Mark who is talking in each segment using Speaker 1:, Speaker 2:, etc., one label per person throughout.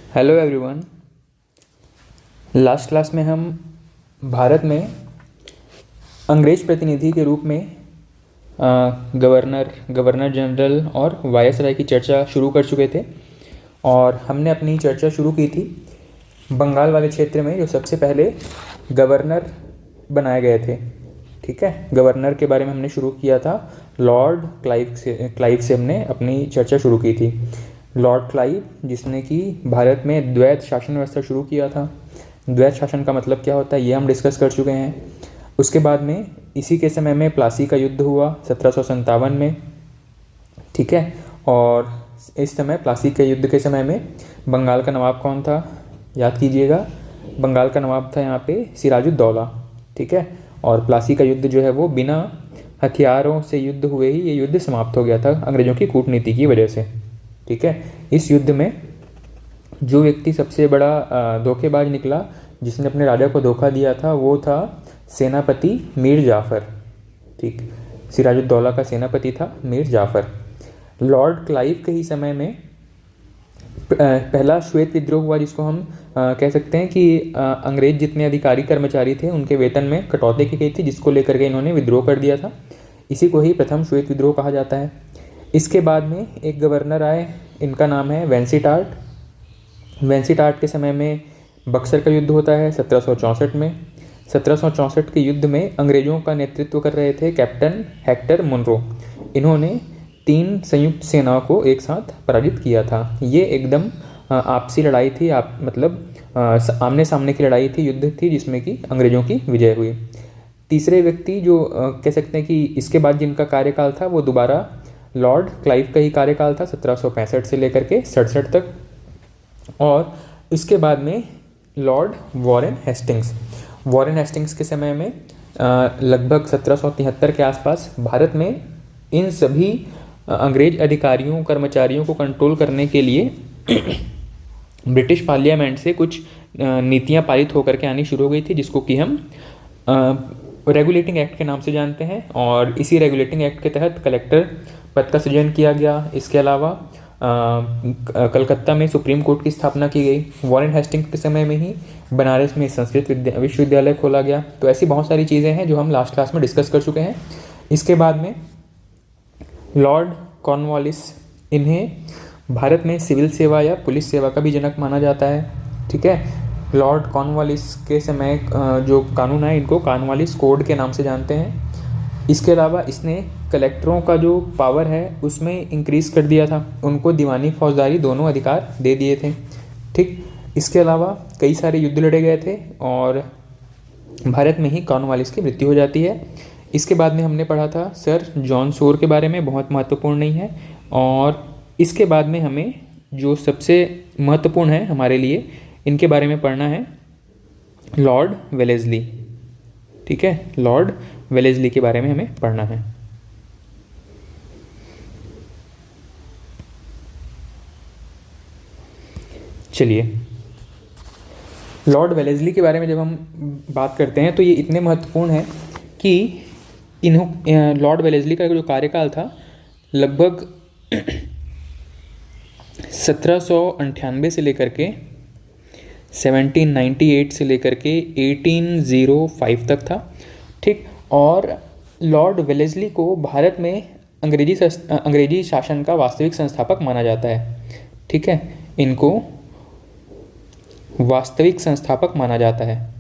Speaker 1: Hello everyone. Last class में हम भारत में अंग्रेज प्रतिनिधि के रूप में गवर्नर जनरल और वायसराय की चर्चा शुरू कर चुके थे और हमने अपनी चर्चा शुरू की थी बंगाल वाले क्षेत्र में जो सबसे पहले गवर्नर बनाए गए थे। ठीक है, गवर्नर के बारे में हमने शुरू किया था। लॉर्ड क्लाइव से हमने अपनी चर्चा शुरू की थी। लॉर्ड क्लाइव जिसने कि भारत में द्वैत शासन व्यवस्था शुरू किया था। द्वैत शासन का मतलब क्या होता है ये हम डिस्कस कर चुके हैं। उसके बाद में इसी के समय में प्लासी का युद्ध हुआ 1757 में। ठीक है, और इस समय प्लासी के युद्ध के समय में बंगाल का नवाब कौन था, याद कीजिएगा। बंगाल का नवाब था यहाँ पे सिराजुद्दौला। ठीक है, और प्लासी का युद्ध जो है वो बिना हथियारों से युद्ध हुए ही ये युद्ध समाप्त हो गया था अंग्रेज़ों की कूटनीति की वजह से। ठीक है, इस युद्ध में जो व्यक्ति सबसे बड़ा धोखेबाज निकला, जिसने अपने राजा को धोखा दिया था, वो था सेनापति मीर जाफ़र। ठीक, सिराजुद्दौला का सेनापति था मीर जाफ़र। लॉर्ड क्लाइव के ही समय में पहला श्वेत विद्रोह हुआ, जिसको हम कह सकते हैं कि अंग्रेज जितने अधिकारी कर्मचारी थे उनके वेतन में कटौती की गई थी, जिसको लेकर के इन्होंने विद्रोह कर दिया था। इसी को ही प्रथम श्वेत विद्रोह कहा जाता है। इसके बाद में एक गवर्नर आए, इनका नाम है वेंसीटार्ट। वेंसीटार्ट के समय में बक्सर का युद्ध होता है 1764 में। 1764 के युद्ध में अंग्रेज़ों का नेतृत्व कर रहे थे कैप्टन हेक्टर मुनरो। इन्होंने 3 संयुक्त सेनाओं को एक साथ पराजित किया था। ये एकदम आपसी लड़ाई थी, आमने सामने की लड़ाई थी, युद्ध थी, जिसमें कि अंग्रेज़ों की विजय हुई। तीसरे व्यक्ति जो कह सकते हैं कि इसके बाद जिनका कार्यकाल था वो दोबारा लॉर्ड क्लाइव का ही कार्यकाल था 1765 से लेकर के 67 तक। और इसके बाद में लॉर्ड वॉरेन हेस्टिंग्स के समय में लगभग 1773 के आसपास भारत में इन सभी अंग्रेज अधिकारियों कर्मचारियों को कंट्रोल करने के लिए ब्रिटिश पार्लियामेंट से कुछ नीतियां पारित होकर के आनी शुरू हो गई थी, जिसको कि हम रेगुलेटिंग एक्ट के नाम से जानते हैं। और इसी रेगुलेटिंग एक्ट के तहत कलेक्टर पद का सृजन किया गया। इसके अलावा कलकत्ता में सुप्रीम कोर्ट की स्थापना की गई। वॉरेन हेस्टिंग्स के समय में ही बनारस में संस्कृत विश्वविद्यालय खोला गया। तो ऐसी बहुत सारी चीज़ें हैं जो हम लास्ट क्लास में डिस्कस कर चुके हैं। इसके बाद में लॉर्ड कॉर्नवालिस, इन्हें भारत में सिविल सेवा या पुलिस सेवा का भी जनक माना जाता है। ठीक है, लॉर्ड कॉर्नवालिस के समय जो कानून है इनको कॉर्नवालिस कोड के नाम से जानते हैं। इसके अलावा इसने कलेक्टरों का जो पावर है उसमें इंक्रीज़ कर दिया था, उनको दीवानी फौजदारी दोनों अधिकार दे दिए थे। ठीक, इसके अलावा कई सारे युद्ध लड़े गए थे और भारत में ही कॉर्नवालिस की मृत्यु हो जाती है। इसके बाद में हमने पढ़ा था सर जॉन शोर के बारे में, बहुत महत्वपूर्ण नहीं है। और इसके बाद में हमें जो सबसे महत्वपूर्ण है हमारे लिए, इनके बारे में पढ़ना है लॉर्ड वेलेस्ली। ठीक है, लॉर्ड वेलेस्ली के बारे में हमें पढ़ना है। चलिए, लॉर्ड वेलेस्ली के बारे में जब हम बात करते हैं तो ये इतने महत्वपूर्ण है कि लॉर्ड वेलेस्ली का जो कार्यकाल था लगभग 1798 से लेकर के 1798 से लेकर के 1805 तक था। ठीक, और लॉर्ड वेलेस्ली को भारत में अंग्रेजी शासन का वास्तविक संस्थापक माना जाता है। ठीक है, इनको वास्तविक संस्थापक माना जाता है।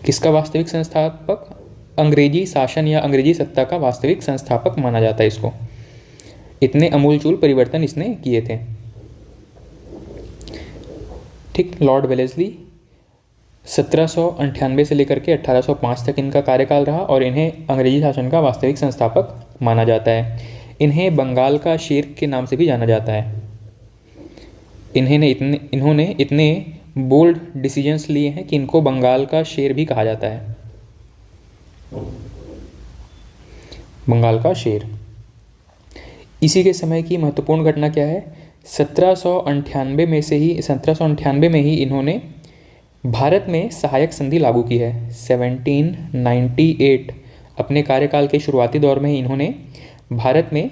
Speaker 1: किसका वास्तविक संस्थापक? अंग्रेजी शासन या अंग्रेजी सत्ता का वास्तविक संस्थापक माना जाता है इसको। इतने अमूलचूल परिवर्तन इसने किए थे। ठीक, लॉर्ड वेलेस्ली 1798 से लेकर के 1805 तक इनका कार्यकाल रहा और इन्हें अंग्रेजी शासन का वास्तविक संस्थापक माना जाता है। इन्हें बंगाल का शेर के नाम से भी जाना जाता है। इन्होंने इतने बोल्ड डिसीजंस लिए हैं कि इनको बंगाल का शेर भी कहा जाता है। बंगाल का शेर। इसी के समय की महत्वपूर्ण घटना क्या है? 1798 में ही इन्होंने भारत में सहायक संधि लागू की है। 1798 अपने कार्यकाल के शुरुआती दौर में ही इन्होंने भारत में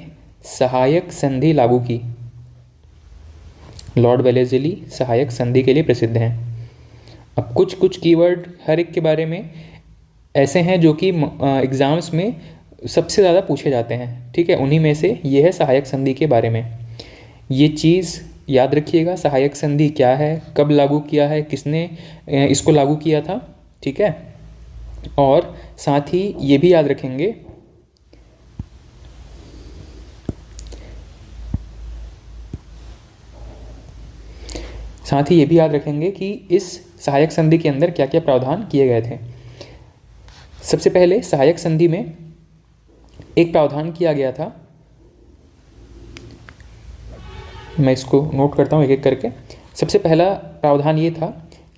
Speaker 1: सहायक संधि लागू की। लॉर्ड वेलेज़ली सहायक संधि के लिए प्रसिद्ध हैं। अब कुछ कुछ कीवर्ड हर एक के बारे में ऐसे हैं जो कि एग्ज़ाम्स में सबसे ज़्यादा पूछे जाते हैं, ठीक है। उन्हीं में से ये है सहायक संधि के बारे में। ये चीज़ याद रखिएगा, सहायक संधि क्या है, कब लागू किया है, किसने इसको लागू किया था, ठीक है। और साथ ही ये भी याद रखेंगे कि इस सहायक संधि के अंदर क्या क्या प्रावधान किए गए थे। सबसे पहले सहायक संधि में एक प्रावधान किया गया था, मैं इसको नोट करता हूँ एक एक करके। सबसे पहला प्रावधान ये था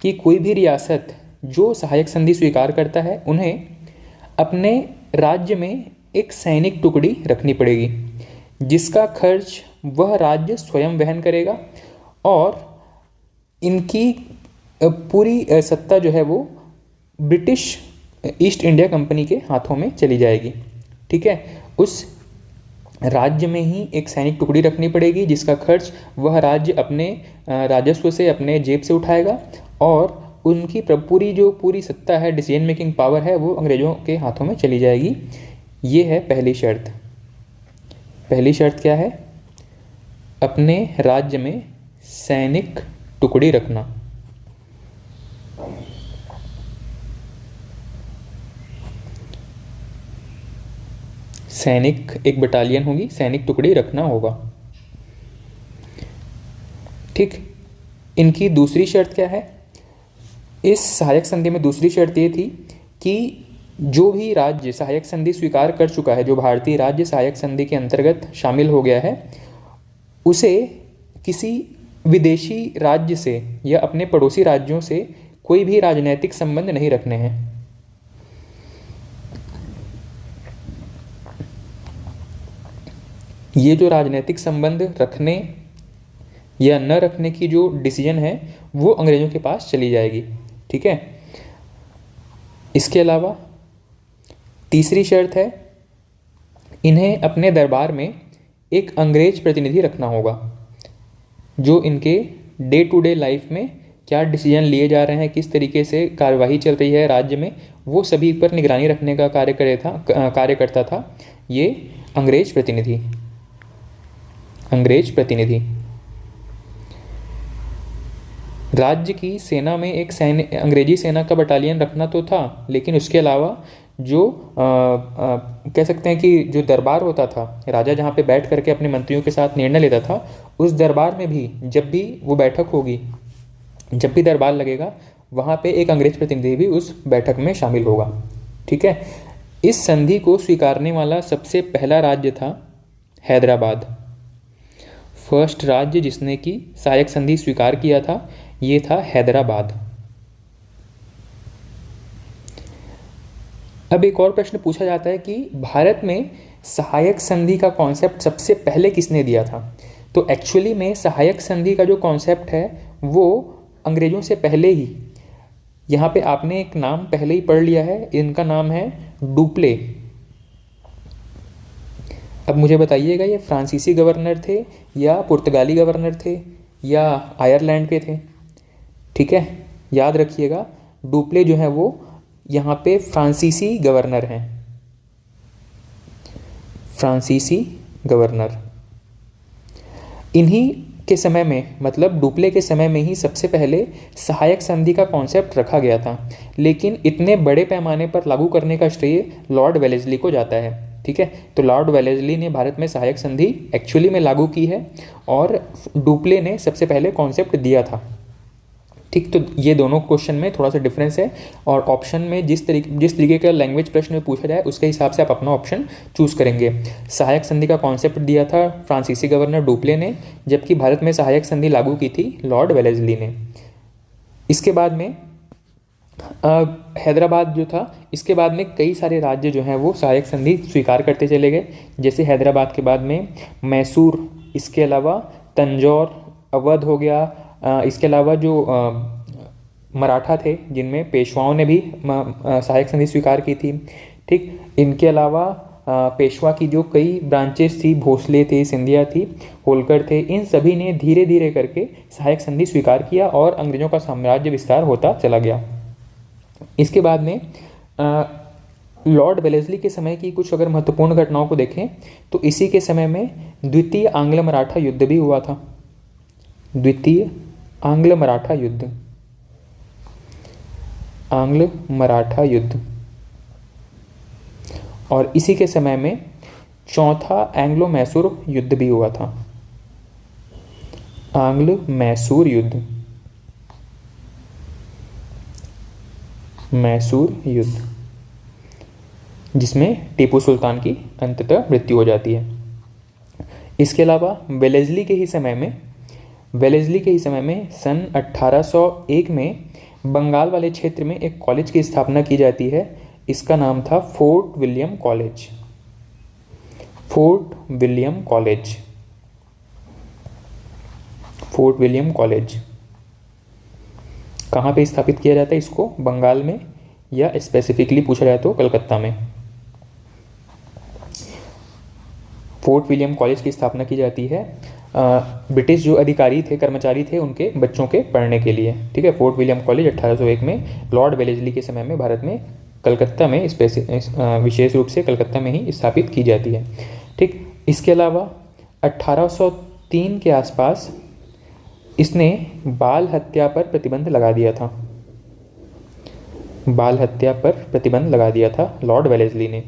Speaker 1: कि कोई भी रियासत जो सहायक संधि स्वीकार करता है उन्हें अपने राज्य में एक सैनिक टुकड़ी रखनी पड़ेगी जिसका खर्च वह राज्य स्वयं वहन करेगा और इनकी पूरी सत्ता जो है वो ब्रिटिश ईस्ट इंडिया कंपनी के हाथों में चली जाएगी, ठीक है। उस राज्य में ही एक सैनिक टुकड़ी रखनी पड़ेगी जिसका खर्च वह राज्य अपने राजस्व से, अपने जेब से उठाएगा और उनकी पूरी सत्ता है, डिसीजन मेकिंग पावर है, वो अंग्रेज़ों के हाथों में चली जाएगी। ये है पहली शर्त। पहली शर्त क्या है? अपने राज्य में सैनिक टुकड़ी रखना। सैनिक एक बटालियन होगी, सैनिक टुकड़ी रखना होगा, ठीक। इनकी दूसरी शर्त क्या है? इस सहायक संधि में दूसरी शर्त ये थी कि जो भी राज्य सहायक संधि स्वीकार कर चुका है, जो भारतीय राज्य सहायक संधि के अंतर्गत शामिल हो गया है, उसे किसी विदेशी राज्य से या अपने पड़ोसी राज्यों से कोई भी राजनैतिक संबंध नहीं रखने हैं। ये जो राजनीतिक संबंध रखने या न रखने की जो डिसीजन है वो अंग्रेज़ों के पास चली जाएगी, ठीक है। इसके अलावा तीसरी शर्त है, इन्हें अपने दरबार में एक अंग्रेज प्रतिनिधि रखना होगा जो इनके डे टू डे लाइफ में क्या डिसीजन लिए जा रहे हैं, किस तरीके से कार्यवाही चल रही है राज्य में, वो सभी पर निगरानी रखने का कार्य करता था ये अंग्रेज प्रतिनिधि। राज्य की सेना में एक अंग्रेजी सेना का बटालियन रखना तो था, लेकिन उसके अलावा जो कह सकते हैं कि जो दरबार होता था, राजा जहाँ पे बैठ करके अपने मंत्रियों के साथ निर्णय लेता था, उस दरबार में भी जब भी वो बैठक होगी, जब भी दरबार लगेगा, वहाँ पे एक अंग्रेज प्रतिनिधि भी उस बैठक में शामिल होगा, ठीक है। इस संधि को स्वीकारने वाला सबसे पहला राज्य था हैदराबाद। फर्स्ट राज्य जिसने कि सहायक संधि स्वीकार किया था ये था हैदराबाद। अब एक और प्रश्न पूछा जाता है कि भारत में सहायक संधि का कॉन्सेप्ट सबसे पहले किसने दिया था? तो एक्चुअली में सहायक संधि का जो कॉन्सेप्ट है वो अंग्रेज़ों से पहले ही, यहाँ पे आपने एक नाम पहले ही पढ़ लिया है, इनका नाम है डुप्ले। अब मुझे बताइएगा ये फ्रांसीसी गवर्नर थे या पुर्तगाली गवर्नर थे या आयरलैंड के थे, ठीक है। याद रखिएगा डुप्ले जो है वो यहाँ पे फ्रांसीसी गवर्नर हैं, फ्रांसीसी गवर्नर। इन्हीं के समय में, मतलब डुप्ले के समय में ही सबसे पहले सहायक संधि का कॉन्सेप्ट रखा गया था, लेकिन इतने बड़े पैमाने पर लागू करने का श्रेय लॉर्ड वेलेज़ली को जाता है, ठीक है। तो लॉर्ड वेलेज़ली ने भारत में सहायक संधि एक्चुअली में लागू की है और डुप्ले ने सबसे पहले कॉन्सेप्ट दिया था, ठीक। तो ये दोनों क्वेश्चन में थोड़ा सा डिफरेंस है और ऑप्शन में जिस तरीके का लैंग्वेज प्रश्न में पूछा जाए उसके हिसाब से आप अपना ऑप्शन चूज़ करेंगे। सहायक संधि का कॉन्सेप्ट दिया था फ्रांसीसी गवर्नर डुप्ले ने, जबकि भारत में सहायक संधि लागू की थी लॉर्ड वेलेज़ली ने। इसके बाद में हैदराबाद जो था, इसके बाद में कई सारे राज्य जो हैं वो सहायक संधि स्वीकार करते चले गए। जैसे हैदराबाद के बाद में मैसूर, इसके अलावा तंजौर, अवध हो गया, इसके अलावा जो मराठा थे जिनमें पेशवाओं ने भी सहायक संधि स्वीकार की थी, ठीक। इनके अलावा पेशवा की जो कई ब्रांचेस थी, भोसले थे, सिंधिया थी, होलकर थे, इन सभी ने धीरे धीरे करके सहायक संधि स्वीकार किया और अंग्रेजों का साम्राज्य विस्तार होता चला गया। इसके बाद में लॉर्ड वेलेस्ली के समय की कुछ अगर महत्वपूर्ण घटनाओं को देखें तो इसी के समय में द्वितीय आंग्ल मराठा युद्ध भी हुआ था। द्वितीय आंग्ल मराठा युद्ध, आंग्ल मराठा युद्ध। और इसी के समय में चौथा एंग्लो मैसूर युद्ध भी हुआ था। आंग्ल मैसूर युद्ध, मैसूर युद्ध, जिसमें टीपू सुल्तान की अंततः मृत्यु हो जाती है। इसके अलावा वेलेस्ली के ही समय में सन 1801 में बंगाल वाले क्षेत्र में एक कॉलेज की स्थापना की जाती है। इसका नाम था fort William college. Fort William college, fort William college कहाँ पे स्थापित किया जाता है इसको? बंगाल में, या स्पेसिफिकली पूछा जाए तो कलकत्ता में। फोर्ट विलियम कॉलेज की स्थापना की जाती है ब्रिटिश जो अधिकारी थे, कर्मचारी थे, उनके बच्चों के पढ़ने के लिए। ठीक है, फोर्ट विलियम कॉलेज 1801 में लॉर्ड वेलेस्ली के समय में भारत में कलकत्ता में विशेष रूप से कलकत्ता में ही स्थापित की जाती है। ठीक, इसके अलावा 1803 के आसपास इसने बाल हत्या पर प्रतिबंध लगा दिया था। बाल हत्या पर प्रतिबंध लगा दिया था लॉर्ड वेलेस्ली ने।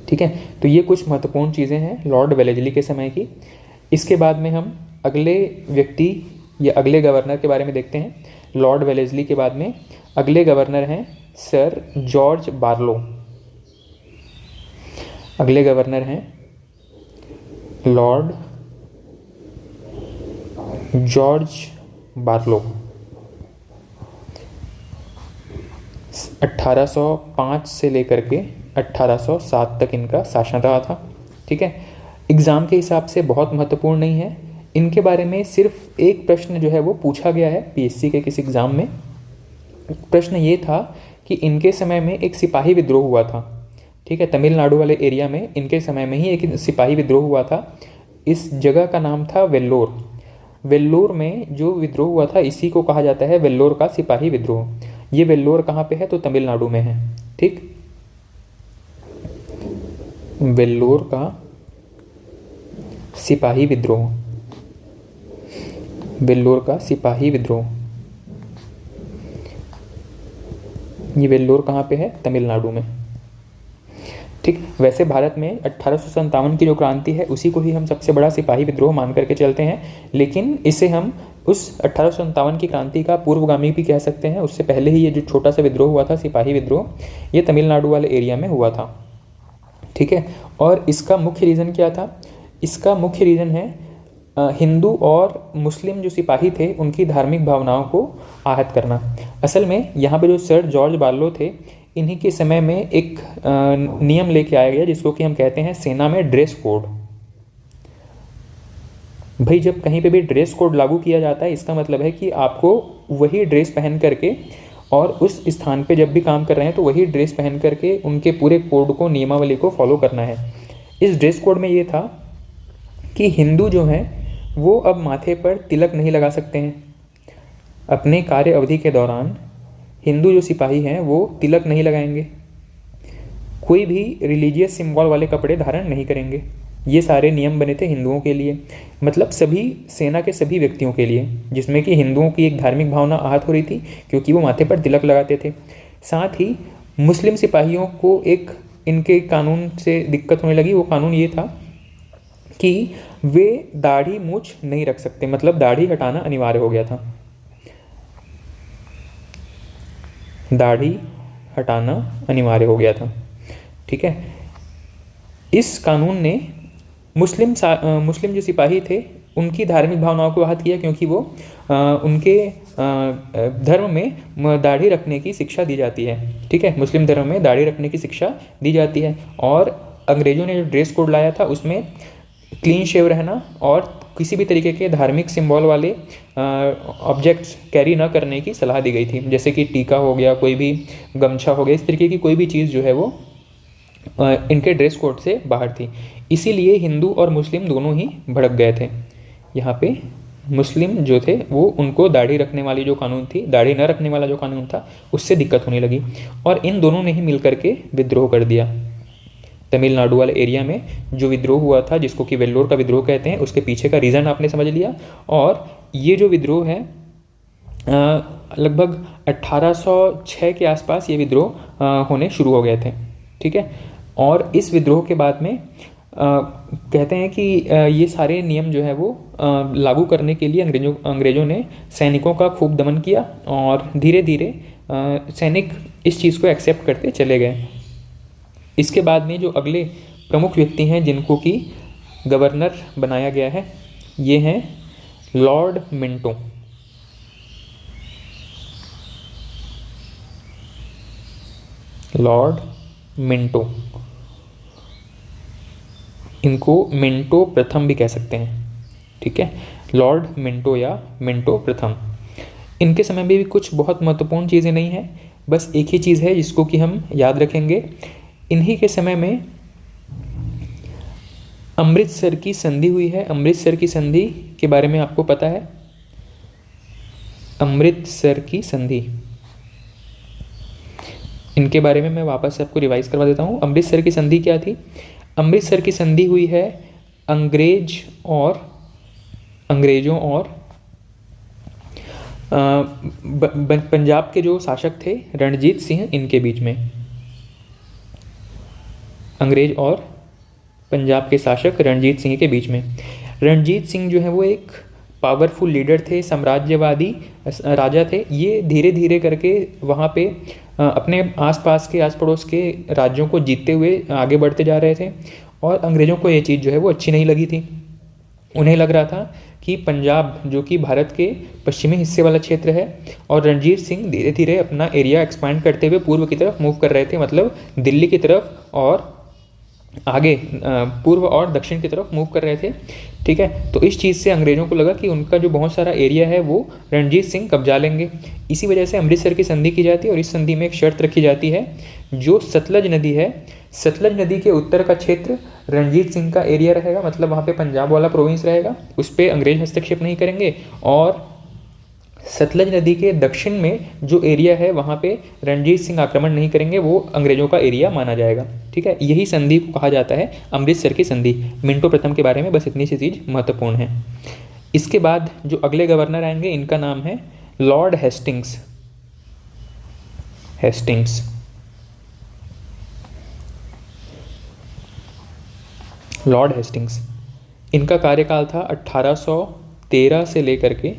Speaker 1: ठीक है, तो ये कुछ महत्वपूर्ण चीज़ें हैं लॉर्ड वेलेस्ली के समय की। इसके बाद में हम अगले व्यक्ति या अगले गवर्नर के बारे में देखते हैं। लॉर्ड वेलेस्ली के बाद में अगले गवर्नर हैं सर जॉर्ज बार्लो। अगले गवर्नर हैं लॉर्ड जॉर्ज बार्लो। 1805 से लेकर के 1807 तक इनका शासन रहा था। ठीक है, एग्ज़ाम के हिसाब से बहुत महत्वपूर्ण नहीं है। इनके बारे में सिर्फ एक प्रश्न जो है वो पूछा गया है पीएससी के किसी एग्ज़ाम में। प्रश्न ये था कि इनके समय में एक सिपाही विद्रोह हुआ था। ठीक है, तमिलनाडु वाले एरिया में इनके समय में ही एक सिपाही विद्रोह हुआ था। इस जगह का नाम था वेल्लोर। वेल्लोर में जो विद्रोह हुआ था इसी को कहा जाता है वेल्लोर का सिपाही विद्रोह। ये वेल्लोर कहाँ पे है? तो तमिलनाडु में है। ठीक, वेल्लोर का सिपाही विद्रोह, वेल्लोर का सिपाही विद्रोह, ये वेल्लोर कहाँ पे है? तमिलनाडु में। ठीक, वैसे भारत में 1857 की जो क्रांति है उसी को ही हम सबसे बड़ा सिपाही विद्रोह मान करके चलते हैं, लेकिन इसे हम उस 1857 की क्रांति का पूर्वगामी भी कह सकते हैं। उससे पहले ही ये जो छोटा सा विद्रोह हुआ था, सिपाही विद्रोह, ये तमिलनाडु वाले एरिया में हुआ था। ठीक है, और इसका मुख्य रीज़न क्या था? इसका मुख्य रीज़न है हिंदू और मुस्लिम जो सिपाही थे उनकी धार्मिक भावनाओं को आहत करना। असल में यहाँ पे जो सर जॉर्ज बार्लो थे, इन्हीं के समय में एक नियम लेके आया गया जिसको कि हम कहते हैं सेना में ड्रेस कोड। भाई जब कहीं पे भी ड्रेस कोड लागू किया जाता है इसका मतलब है कि आपको वही ड्रेस पहन करके और उस स्थान पे जब भी काम कर रहे हैं तो वही ड्रेस पहन करके उनके पूरे कोड को, नियमावली को फॉलो करना है। इस ड्रेस कोड में ये था कि हिंदू जो हैं वो अब माथे पर तिलक नहीं लगा सकते हैं। अपने कार्य अवधि के दौरान हिंदू जो सिपाही हैं वो तिलक नहीं लगाएंगे, कोई भी रिलीजियस सिंबल वाले कपड़े धारण नहीं करेंगे। ये सारे नियम बने थे हिंदुओं के लिए, मतलब सभी सेना के सभी व्यक्तियों के लिए, जिसमें कि हिंदुओं की एक धार्मिक भावना आहत हो रही थी क्योंकि वो माथे पर तिलक लगाते थे। साथ ही मुस्लिम सिपाहियों को एक इनके कानून से दिक्कत होने लगी। वो कानून ये था कि वे दाढ़ी मूछ नहीं रख सकते, मतलब दाढ़ी हटाना अनिवार्य हो गया था। दाढ़ी हटाना अनिवार्य हो गया था। ठीक है, इस कानून ने मुस्लिम जो सिपाही थे उनकी धार्मिक भावनाओं को आहत किया, क्योंकि वो उनके धर्म में दाढ़ी रखने की शिक्षा दी जाती है। ठीक है, मुस्लिम धर्म में दाढ़ी रखने की शिक्षा दी जाती है। और अंग्रेज़ों ने जो ड्रेस कोड लाया था उसमें क्लीन शेव रहना और किसी भी तरीके के धार्मिक सिंबल वाले ऑब्जेक्ट्स कैरी ना करने की सलाह दी गई थी, जैसे कि टीका हो गया, कोई भी गमछा हो गया, इस तरीके की कोई भी चीज़ जो है वो इनके ड्रेस कोड से बाहर थी। इसीलिए हिंदू और मुस्लिम दोनों ही भड़क गए थे। यहाँ पे मुस्लिम जो थे वो उनको दाढ़ी रखने वाली जो कानून थी, दाढ़ी न रखने वाला जो कानून था, उससे दिक्कत होने लगी और इन दोनों ने ही मिल करके विद्रोह कर दिया। तमिलनाडु वाले एरिया में जो विद्रोह हुआ था, जिसको कि वेल्लोर का विद्रोह कहते हैं, उसके पीछे का रीज़न आपने समझ लिया। और ये जो विद्रोह है लगभग 1806 के आसपास ये विद्रोह होने शुरू हो गए थे। ठीक है, और इस विद्रोह के बाद में कहते हैं कि ये सारे नियम जो है वो लागू करने के लिए अंग्रेज़ों ने सैनिकों का खूब दमन किया और धीरे धीरे सैनिक इस चीज़ को एक्सेप्ट करते चले गए। इसके बाद में जो अगले प्रमुख व्यक्ति हैं जिनको कि गवर्नर बनाया गया है, ये हैं लॉर्ड मिंटो। लॉर्ड मिंटो, इनको मिंटो प्रथम भी कह सकते हैं। ठीक है, लॉर्ड मिंटो या मिंटो प्रथम। इनके समय में भी कुछ बहुत महत्वपूर्ण चीज़ें नहीं हैं, बस एक ही चीज़ है जिसको कि हम याद रखेंगे। इन्हीं के समय में अमृतसर की संधि हुई है। अमृतसर की संधि के बारे में आपको पता है? अमृतसर की संधि, इनके बारे में मैं वापस से आपको रिवाइज करवा देता हूँ। अमृतसर की संधि क्या थी? अमृतसर की संधि हुई है अंग्रेज़ों और पंजाब के जो शासक थे रणजीत सिंह, इनके बीच में। अंग्रेज और पंजाब के शासक रणजीत सिंह के बीच में। रणजीत सिंह जो है वो एक पावरफुल लीडर थे, साम्राज्यवादी राजा थे। ये धीरे धीरे करके वहाँ पे अपने आसपास के आस पड़ोस के राज्यों को जीतते हुए आगे बढ़ते जा रहे थे और अंग्रेज़ों को ये चीज़ जो है वो अच्छी नहीं लगी थी। उन्हें लग रहा था कि पंजाब जो कि भारत के पश्चिमी हिस्से वाला क्षेत्र है और रणजीत सिंह धीरे धीरे अपना एरिया एक्सपांड करते हुए पूर्व की तरफ मूव कर रहे थे, मतलब दिल्ली की तरफ और आगे पूर्व और दक्षिण की तरफ मूव कर रहे थे। ठीक है, तो इस चीज़ से अंग्रेज़ों को लगा कि उनका जो बहुत सारा एरिया है वो रणजीत सिंह कब्जा लेंगे। इसी वजह से अमृतसर की संधि की जाती है और इस संधि में एक शर्त रखी जाती है, जो सतलज नदी है, सतलज नदी के उत्तर का क्षेत्र रणजीत सिंह का एरिया रहेगा, मतलब वहाँ पे पंजाब वाला प्रोविंस रहेगा, उस पर अंग्रेज हस्तक्षेप नहीं करेंगे। और सतलज नदी के दक्षिण में जो एरिया है वहाँ पे रणजीत सिंह आक्रमण नहीं करेंगे, वो अंग्रेज़ों का एरिया माना जाएगा। ठीक है, यही संधि को कहा जाता है अमृतसर की संधि। मिंटो प्रथम के बारे में बस इतनी सी चीज़ महत्वपूर्ण है। इसके बाद जो अगले गवर्नर आएंगे, इनका नाम है लॉर्ड हेस्टिंग्स। लॉर्ड हेस्टिंग्स, इनका कार्यकाल था 1813 से लेकर के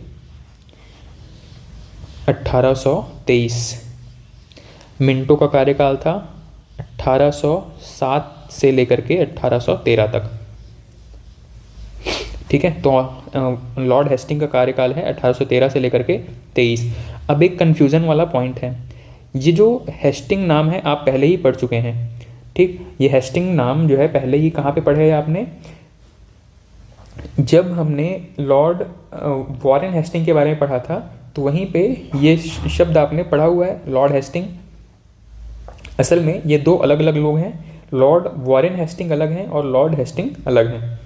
Speaker 1: 1823। मिंटो का कार्यकाल था 1807 से लेकर के 1813 तक। ठीक है, तो लॉर्ड हेस्टिंग का कार्यकाल है 1813 से लेकर के 23। अब एक कन्फ्यूज़न वाला पॉइंट है, ये जो हेस्टिंग नाम है आप पहले ही पढ़ चुके हैं। ठीक, ये हेस्टिंग नाम जो है पहले ही कहाँ पे पढ़े हैं आपने? जब हमने लॉर्ड वॉरेन हेस्टिंग के बारे में पढ़ा था तो वहीं पे ये शब्द आपने पढ़ा हुआ है, लॉर्ड हेस्टिंग। असल में ये दो अलग अलग लोग हैं, लॉर्ड वॉरेन हेस्टिंग अलग हैं और लॉर्ड हेस्टिंग अलग हैं।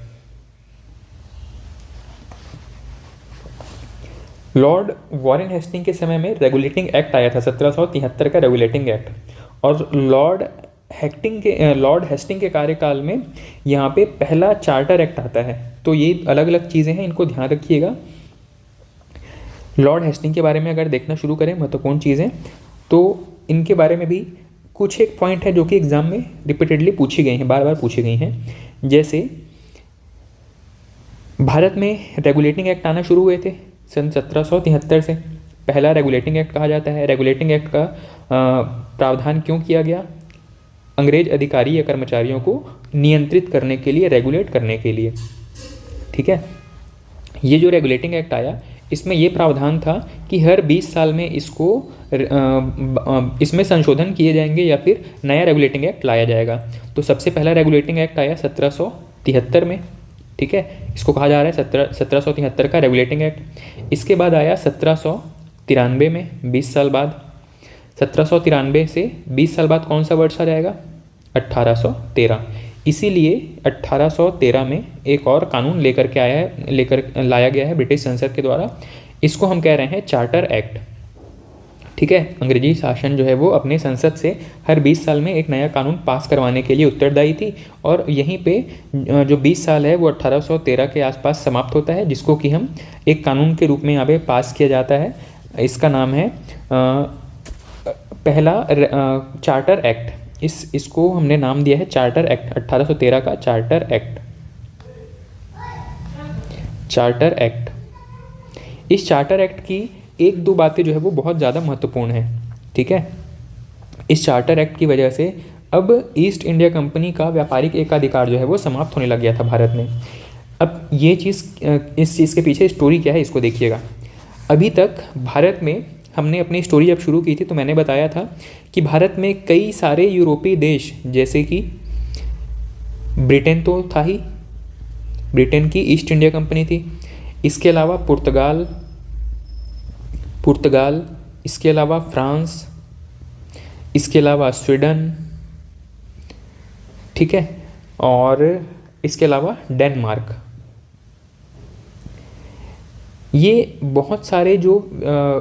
Speaker 1: लॉर्ड वॉरेन हेस्टिंग के समय में रेगुलेटिंग एक्ट आया था, 1773 का रेगुलेटिंग एक्ट, और लॉर्ड हेस्टिंग के कार्यकाल में यहाँ पे पहला चार्टर एक्ट आता है। तो ये अलग अलग चीज़ें हैं, इनको ध्यान रखिएगा। लॉर्ड हेस्टिंग के बारे में अगर देखना शुरू करें महत्वपूर्ण चीज़ें, तो इनके बारे में भी कुछ एक पॉइंट है जो कि एग्ज़ाम में रिपीटेडली पूछी गई हैं, बार बार पूछी गई हैं। जैसे भारत में रेगुलेटिंग एक्ट आना शुरू हुए थे सन 1773 से, पहला रेगुलेटिंग एक्ट कहा जाता है। रेगुलेटिंग एक्ट का प्रावधान क्यों किया गया? अंग्रेज अधिकारी या कर्मचारियों को नियंत्रित करने के लिए, रेगुलेट करने के लिए। ठीक है, ये जो रेगुलेटिंग एक्ट आया इसमें ये प्रावधान था कि हर 20 साल में इसमें संशोधन किए जाएंगे या फिर नया रेगुलेटिंग एक्ट लाया जाएगा। तो सबसे पहला रेगुलेटिंग एक्ट आया 1773 में। ठीक है, इसको कहा जा रहा है 1773 का रेगुलेटिंग एक्ट। इसके बाद आया 1793 में, 20 साल बाद। 1793 से 20 साल बाद कौन सा वर्ष आ जाएगा? 1813। इसीलिए 1813 में एक और कानून लेकर लाया गया है ब्रिटिश संसद के द्वारा। इसको हम कह रहे हैं चार्टर एक्ट। ठीक है, अंग्रेजी शासन जो है वो अपने संसद से हर 20 साल में एक नया कानून पास करवाने के लिए उत्तरदायी थी, और यहीं पे जो 20 साल है वो 1813 के आसपास समाप्त होता है, जिसको कि हम एक कानून के रूप में यहाँ पे पास किया जाता है। इसका नाम है पहला चार्टर एक्ट। इसको हमने नाम दिया है चार्टर एक्ट, 1813 का चार्टर एक्ट। चार्टर एक्ट, इस चार्टर एक्ट की एक दो बातें जो है वो बहुत ज़्यादा महत्वपूर्ण है। ठीक है, इस चार्टर एक्ट की वजह से अब ईस्ट इंडिया कंपनी का व्यापारिक एकाधिकार जो है वो समाप्त होने लग गया था भारत में। अब ये चीज़, इस चीज़ के पीछे स्टोरी क्या है इसको देखिएगा। अभी तक भारत में, हमने अपनी स्टोरी जब शुरू की थी तो मैंने बताया था कि भारत में कई सारे यूरोपीय देश, जैसे कि ब्रिटेन तो था ही, ब्रिटेन की ईस्ट इंडिया कंपनी थी, इसके अलावा पुर्तगाल, इसके अलावा फ्रांस, इसके अलावा स्वीडन, ठीक है, और इसके अलावा डेनमार्क। ये बहुत सारे जो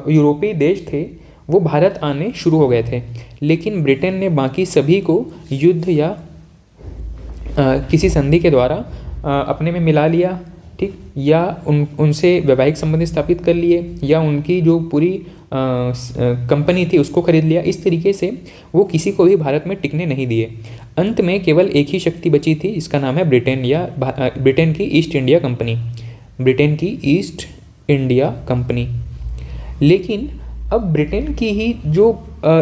Speaker 1: यूरोपीय देश थे वो भारत आने शुरू हो गए थे, लेकिन ब्रिटेन ने बाकी सभी को युद्ध या किसी संधि के द्वारा अपने में मिला लिया, ठीक, या उनसे वैवाहिक संबंध स्थापित कर लिए, या उनकी जो पूरी कंपनी थी उसको खरीद लिया। इस तरीके से वो किसी को भी भारत में टिकने नहीं दिए। अंत में केवल एक ही शक्ति बची थी, इसका नाम है ब्रिटेन, या ब्रिटेन की ईस्ट इंडिया कंपनी, ब्रिटेन की ईस्ट इंडिया कंपनी। लेकिन अब ब्रिटेन की ही जो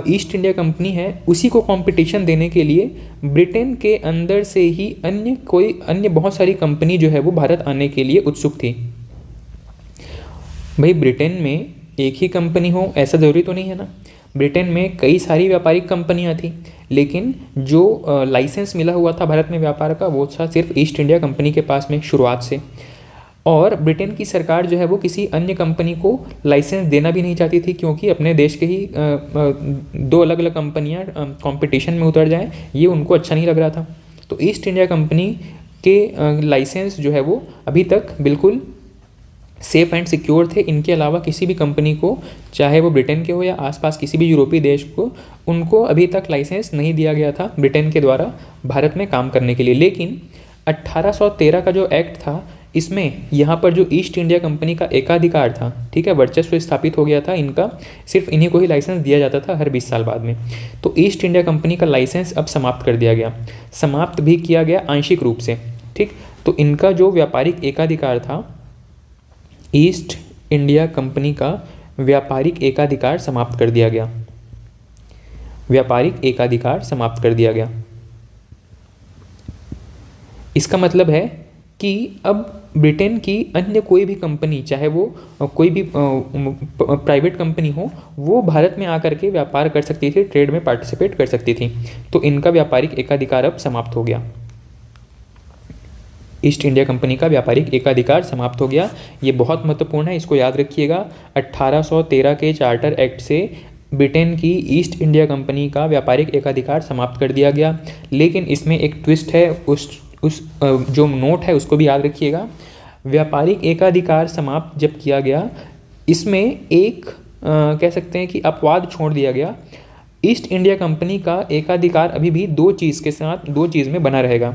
Speaker 1: ईस्ट इंडिया कंपनी है उसी को कंपटीशन देने के लिए ब्रिटेन के अंदर से ही अन्य बहुत सारी कंपनी जो है वो भारत आने के लिए उत्सुक थी। भाई ब्रिटेन में एक ही कंपनी हो ऐसा ज़रूरी तो नहीं है ना, ब्रिटेन में कई सारी व्यापारिक कंपनियां थी, लेकिन जो लाइसेंस मिला हुआ था भारत में व्यापार का वो था सिर्फ ईस्ट इंडिया कंपनी के पास में शुरुआत से। और ब्रिटेन की सरकार जो है वो किसी अन्य कंपनी को लाइसेंस देना भी नहीं चाहती थी, क्योंकि अपने देश के ही दो अलग अलग कंपनियां कंपटीशन में उतर जाएं, ये उनको अच्छा नहीं लग रहा था। तो ईस्ट इंडिया कंपनी के लाइसेंस जो है वो अभी तक बिल्कुल सेफ एंड सिक्योर थे। इनके अलावा किसी भी कंपनी को, चाहे वो ब्रिटेन के हो या आसपास किसी भी यूरोपीय देश को, उनको अभी तक लाइसेंस नहीं दिया गया था ब्रिटेन के द्वारा भारत में काम करने के लिए। लेकिन 1813 का जो एक्ट था, इसमें यहाँ पर जो ईस्ट इंडिया कंपनी का एकाधिकार था, ठीक है, वर्चस्व स्थापित हो गया था इनका, सिर्फ इन्हीं को ही लाइसेंस दिया जाता था हर 20 साल बाद में। तो ईस्ट इंडिया कंपनी का लाइसेंस अब समाप्त कर दिया गया, समाप्त भी किया गया आंशिक रूप से, ठीक। तो इनका जो व्यापारिक एकाधिकार था, ईस्ट इंडिया कंपनी का व्यापारिक एकाधिकार समाप्त कर दिया गया, व्यापारिक एकाधिकार समाप्त कर दिया गया। इसका मतलब है कि अब ब्रिटेन की अन्य कोई भी कंपनी, चाहे वो कोई भी प्राइवेट कंपनी हो, वो भारत में आकर के व्यापार कर सकती थी, ट्रेड में पार्टिसिपेट कर सकती थी। तो इनका व्यापारिक एकाधिकार अब समाप्त हो गया, ईस्ट इंडिया कंपनी का व्यापारिक एकाधिकार समाप्त हो गया। ये बहुत महत्वपूर्ण है, इसको याद रखिएगा। 1813 के चार्टर एक्ट से ब्रिटेन की ईस्ट इंडिया कंपनी का व्यापारिक एकाधिकार समाप्त कर दिया गया। लेकिन इसमें एक ट्विस्ट है, उस जो नोट है उसको भी याद रखिएगा। व्यापारिक एकाधिकार समाप्त जब किया गया, इसमें एक कह सकते हैं कि अपवाद छोड़ दिया गया। ईस्ट इंडिया कंपनी का एकाधिकार अभी भी दो चीज़ में बना रहेगा।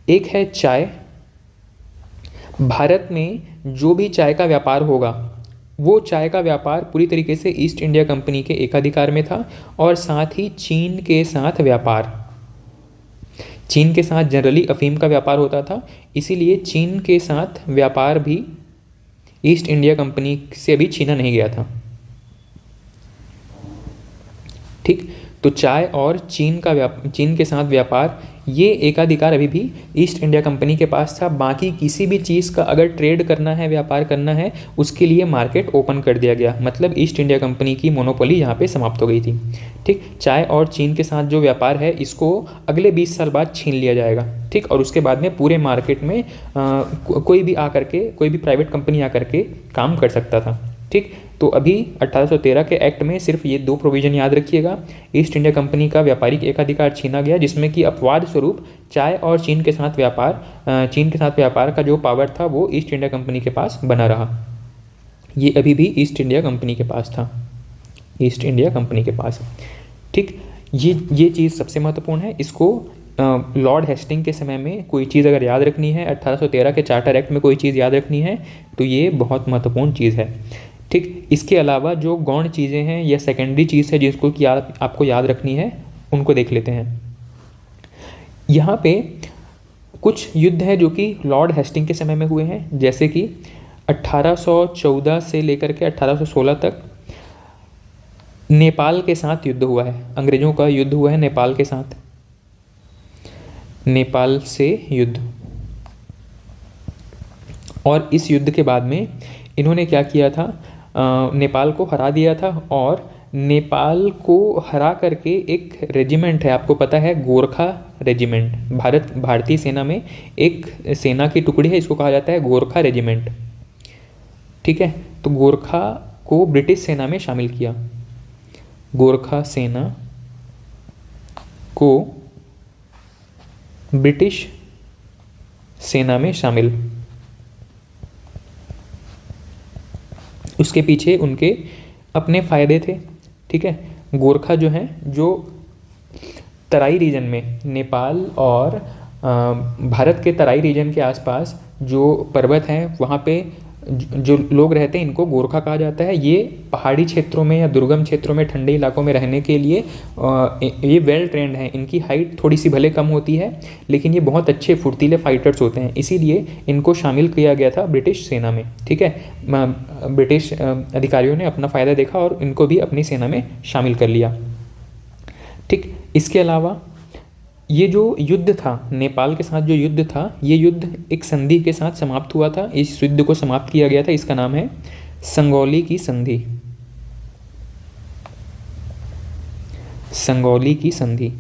Speaker 1: एक है चाय, भारत में जो भी चाय का व्यापार होगा वो चाय का व्यापार पूरी तरीके से ईस्ट इंडिया कंपनी के एकाधिकार में था। और साथ ही चीन के साथ व्यापार, चीन के साथ जनरली अफीम का व्यापार होता था, इसीलिए चीन के साथ व्यापार भी ईस्ट इंडिया कंपनी से अभी छीना नहीं गया था, ठीक। तो चाय और चीन के साथ व्यापार, ये एकाधिकार अभी भी ईस्ट इंडिया कंपनी के पास था। बाकी किसी भी चीज़ का अगर ट्रेड करना है, व्यापार करना है, उसके लिए मार्केट ओपन कर दिया गया। मतलब ईस्ट इंडिया कंपनी की मोनोपोली यहाँ पे समाप्त हो गई थी, ठीक। चाय और चीन के साथ जो व्यापार है इसको अगले 20 साल बाद छीन लिया जाएगा, ठीक। और उसके बाद में पूरे मार्केट में कोई भी प्राइवेट कंपनी आकर के काम कर सकता था। ठीक, तो अभी 1813 के एक्ट में सिर्फ ये 2 प्रोविज़न याद रखिएगा। ईस्ट इंडिया कंपनी का व्यापारिक एकाधिकार छीना गया, जिसमें कि अपवाद स्वरूप चाय और चीन के साथ व्यापार का जो पावर था वो ईस्ट इंडिया कंपनी के पास बना रहा। ये अभी भी ईस्ट इंडिया कंपनी के पास था, ईस्ट इंडिया कंपनी के पास। ठीक, ये चीज़ सबसे महत्वपूर्ण है। इसको लॉर्ड हेस्टिंग के समय में कोई चीज़ अगर याद रखनी है, 1813 के चार्टर एक्ट में कोई चीज़ याद रखनी है, तो ये बहुत महत्वपूर्ण चीज़ है। ठीक, इसके अलावा जो गौण चीज़ें हैं या सेकेंडरी चीज़ है जिसको कि आपको याद रखनी है, उनको देख लेते हैं। यहाँ पे कुछ युद्ध हैं जो कि लॉर्ड हेस्टिंग के समय में हुए हैं, जैसे कि 1814 से लेकर के 1816 तक नेपाल के साथ युद्ध हुआ है। अंग्रेज़ों का युद्ध हुआ है नेपाल के साथ, नेपाल से युद्ध। और इस युद्ध के बाद में इन्होंने क्या किया था, नेपाल को हरा दिया था, और नेपाल को हरा करके एक रेजिमेंट है, आपको पता है, गोरखा रेजिमेंट, भारतीय सेना में एक सेना की टुकड़ी है, इसको कहा जाता है गोरखा रेजिमेंट। ठीक है, तो गोरखा को ब्रिटिश सेना में शामिल किया, गोरखा सेना को ब्रिटिश सेना में शामिल। उसके पीछे उनके अपने फ़ायदे थे। ठीक है, गोरखा जो हैं, जो तराई रीजन में, नेपाल और भारत के तराई रीजन के आसपास जो पर्वत हैं वहाँ पे जो लोग रहते हैं, इनको गोरखा कहा जाता है। ये पहाड़ी क्षेत्रों में या दुर्गम क्षेत्रों में, ठंडे इलाकों में रहने के लिए ये वेल ट्रेंड हैं। इनकी हाइट थोड़ी सी भले कम होती है, लेकिन ये बहुत अच्छे फुर्तीले फाइटर्स होते हैं, इसीलिए इनको शामिल किया गया था ब्रिटिश सेना में। ठीक है, ब्रिटिश अधिकारियों ने अपना फ़ायदा देखा और इनको भी अपनी सेना में शामिल कर लिया। ठीक, इसके अलावा ये जो युद्ध था, नेपाल के साथ जो युद्ध था, ये युद्ध एक संधि के साथ समाप्त हुआ था। इस युद्ध को समाप्त किया गया था, इसका नाम है संगौली की संधि। संगौली की संधि।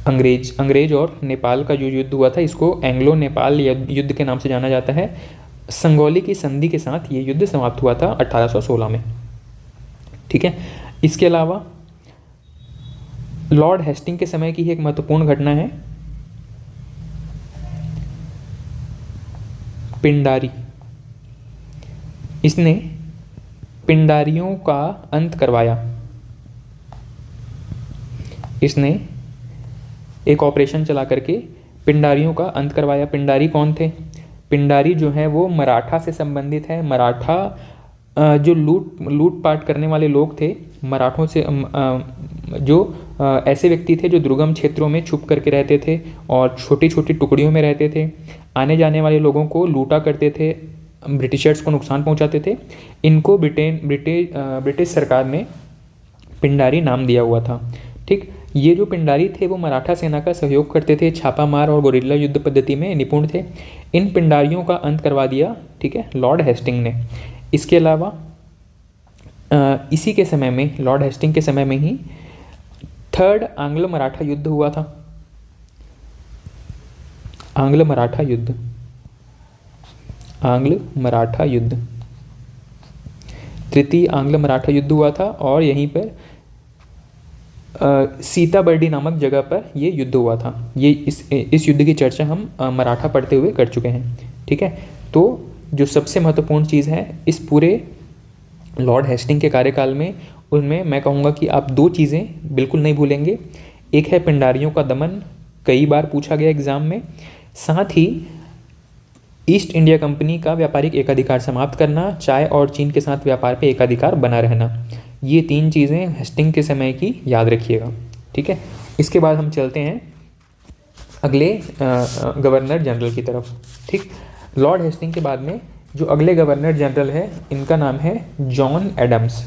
Speaker 1: अंग्रेज और नेपाल का जो युद्ध हुआ था, इसको एंग्लो नेपाल युद्ध के नाम से जाना जाता है। संगौली की संधि के साथ ये युद्ध समाप्त हुआ था 1816 में। ठीक है, इसके अलावा लॉर्ड हेस्टिंग के समय की एक महत्वपूर्ण घटना है पिंडारी। इसने पिंडारियों का अंत करवाया। इसने एक ऑपरेशन चला करके पिंडारियों का अंत करवाया। पिंडारी कौन थे? पिंडारी जो है वो मराठा से संबंधित है। मराठा जो लूटपाट करने वाले लोग थे, मराठों से जो ऐसे व्यक्ति थे जो दुर्गम क्षेत्रों में छुप करके रहते थे और छोटी छोटी टुकड़ियों में रहते थे, आने जाने वाले लोगों को लूटा करते थे, ब्रिटिशर्स को नुकसान पहुंचाते थे। इनको ब्रिटिश सरकार ने पिंडारी नाम दिया हुआ था। ठीक, ये जो पिंडारी थे वो मराठा सेना का सहयोग करते थे, छापामार और गोरिल्ला युद्ध पद्धति में निपुण थे। इन पिंडारियों का अंत करवा दिया, ठीक है, लॉर्ड हेस्टिंग ने। इसके अलावा इसी के समय में, लॉर्ड हेस्टिंग के समय में ही थर्ड आंग्लो मराठा युद्ध हुआ था। आंग्ल मराठा युद्ध, आंग्ल मराठा युद्ध, तृतीय आंग्ल मराठा युद्ध हुआ था और यहीं पर सीताबर्डी नामक जगह पर ये युद्ध हुआ था। ये इस युद्ध की चर्चा हम मराठा पढ़ते हुए कर चुके हैं। ठीक है, तो जो सबसे महत्वपूर्ण चीज़ है इस पूरे लॉर्ड हेस्टिंग के कार्यकाल में, उनमें मैं कहूँगा कि आप दो चीज़ें बिल्कुल नहीं भूलेंगे। एक है पिंडारियों का दमन, कई बार पूछा गया एग्जाम में, साथ ही ईस्ट इंडिया कंपनी का व्यापारिक एकाधिकार समाप्त करना, चाय और चीन के साथ व्यापार पे एकाधिकार बना रहना। ये तीन चीज़ें हेस्टिंग के समय की याद रखिएगा। ठीक है, इसके बाद हम चलते हैं अगले गवर्नर जनरल की तरफ। ठीक, लॉर्ड हेस्टिंग के बाद में जो अगले गवर्नर जनरल है, इनका नाम है John Adams.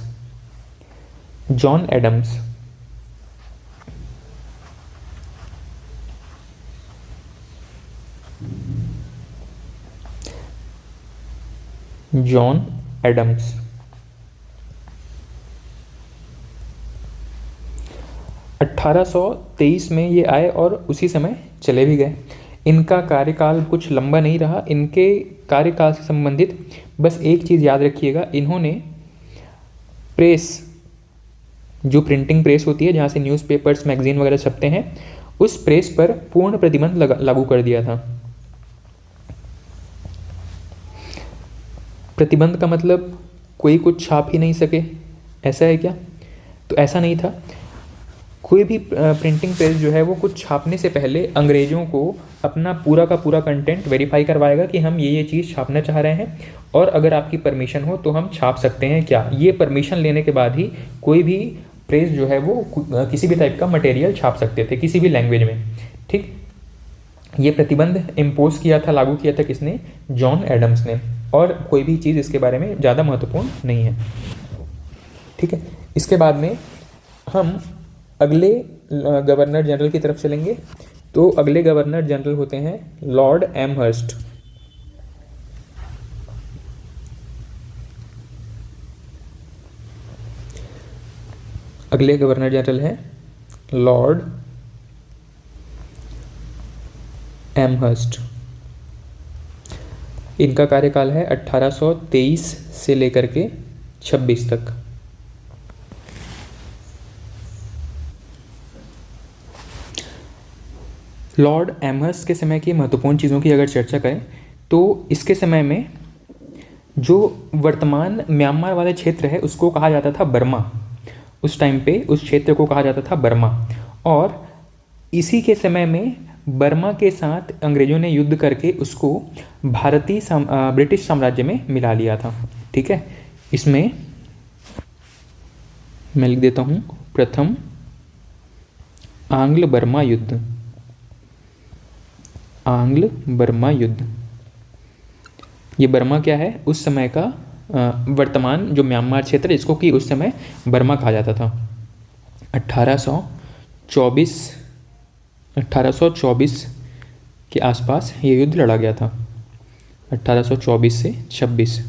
Speaker 1: John Adams. John Adams 1823 में ये आए और उसी समय चले भी गए। इनका कार्यकाल कुछ लंबा नहीं रहा। इनके कार्यकाल से संबंधित बस एक चीज़ याद रखिएगा, इन्होंने प्रेस, जो प्रिंटिंग प्रेस होती है जहाँ से न्यूज़पेपर्स मैगजीन वगैरह छपते हैं, उस प्रेस पर पूर्ण प्रतिबंध लागू कर दिया था। प्रतिबंध का मतलब कोई कुछ छाप ही नहीं सके, ऐसा है क्या? तो ऐसा नहीं था। कोई भी प्रिंटिंग प्रेस जो है वो कुछ छापने से पहले अंग्रेज़ों को अपना पूरा का पूरा कंटेंट वेरीफाई करवाएगा कि हम ये चीज़ छापना चाह रहे हैं, और अगर आपकी परमिशन हो तो हम छाप सकते हैं क्या। ये परमिशन लेने के बाद ही कोई भी प्रेस जो है वो किसी भी टाइप का मटेरियल छाप सकते थे, किसी भी लैंग्वेज में। ठीक, ये प्रतिबंध इम्पोज किया था, लागू किया था किसने? जॉन एडम्स ने। और कोई भी चीज़ इसके बारे में ज़्यादा महत्वपूर्ण नहीं है। ठीक है, इसके बाद में हम अगले गवर्नर जनरल की तरफ चलेंगे। तो अगले गवर्नर जनरल होते हैं लॉर्ड एमहर्स्ट। अगले गवर्नर जनरल हैं लॉर्ड एमहर्स्ट। इनका कार्यकाल है 1823 से लेकर के 26 तक। लॉर्ड एमहर्स्ट के समय की महत्वपूर्ण चीज़ों की अगर चर्चा करें तो इसके समय में जो वर्तमान म्यांमार वाला क्षेत्र है उसको कहा जाता था बर्मा। उस टाइम पे उस क्षेत्र को कहा जाता था बर्मा, और इसी के समय में बर्मा के साथ अंग्रेज़ों ने युद्ध करके उसको ब्रिटिश साम्राज्य में मिला लिया था। ठीक है, इसमें मैं लिख देता हूँ प्रथम आंग्ल बर्मा युद्ध। आंग्ल बर्मा युद्ध, ये बर्मा क्या है? उस समय का वर्तमान जो म्यांमार क्षेत्र, इसको कि उस समय बर्मा कहा जाता था। 1824 के आसपास ये युद्ध लड़ा गया था, 1824 से 26।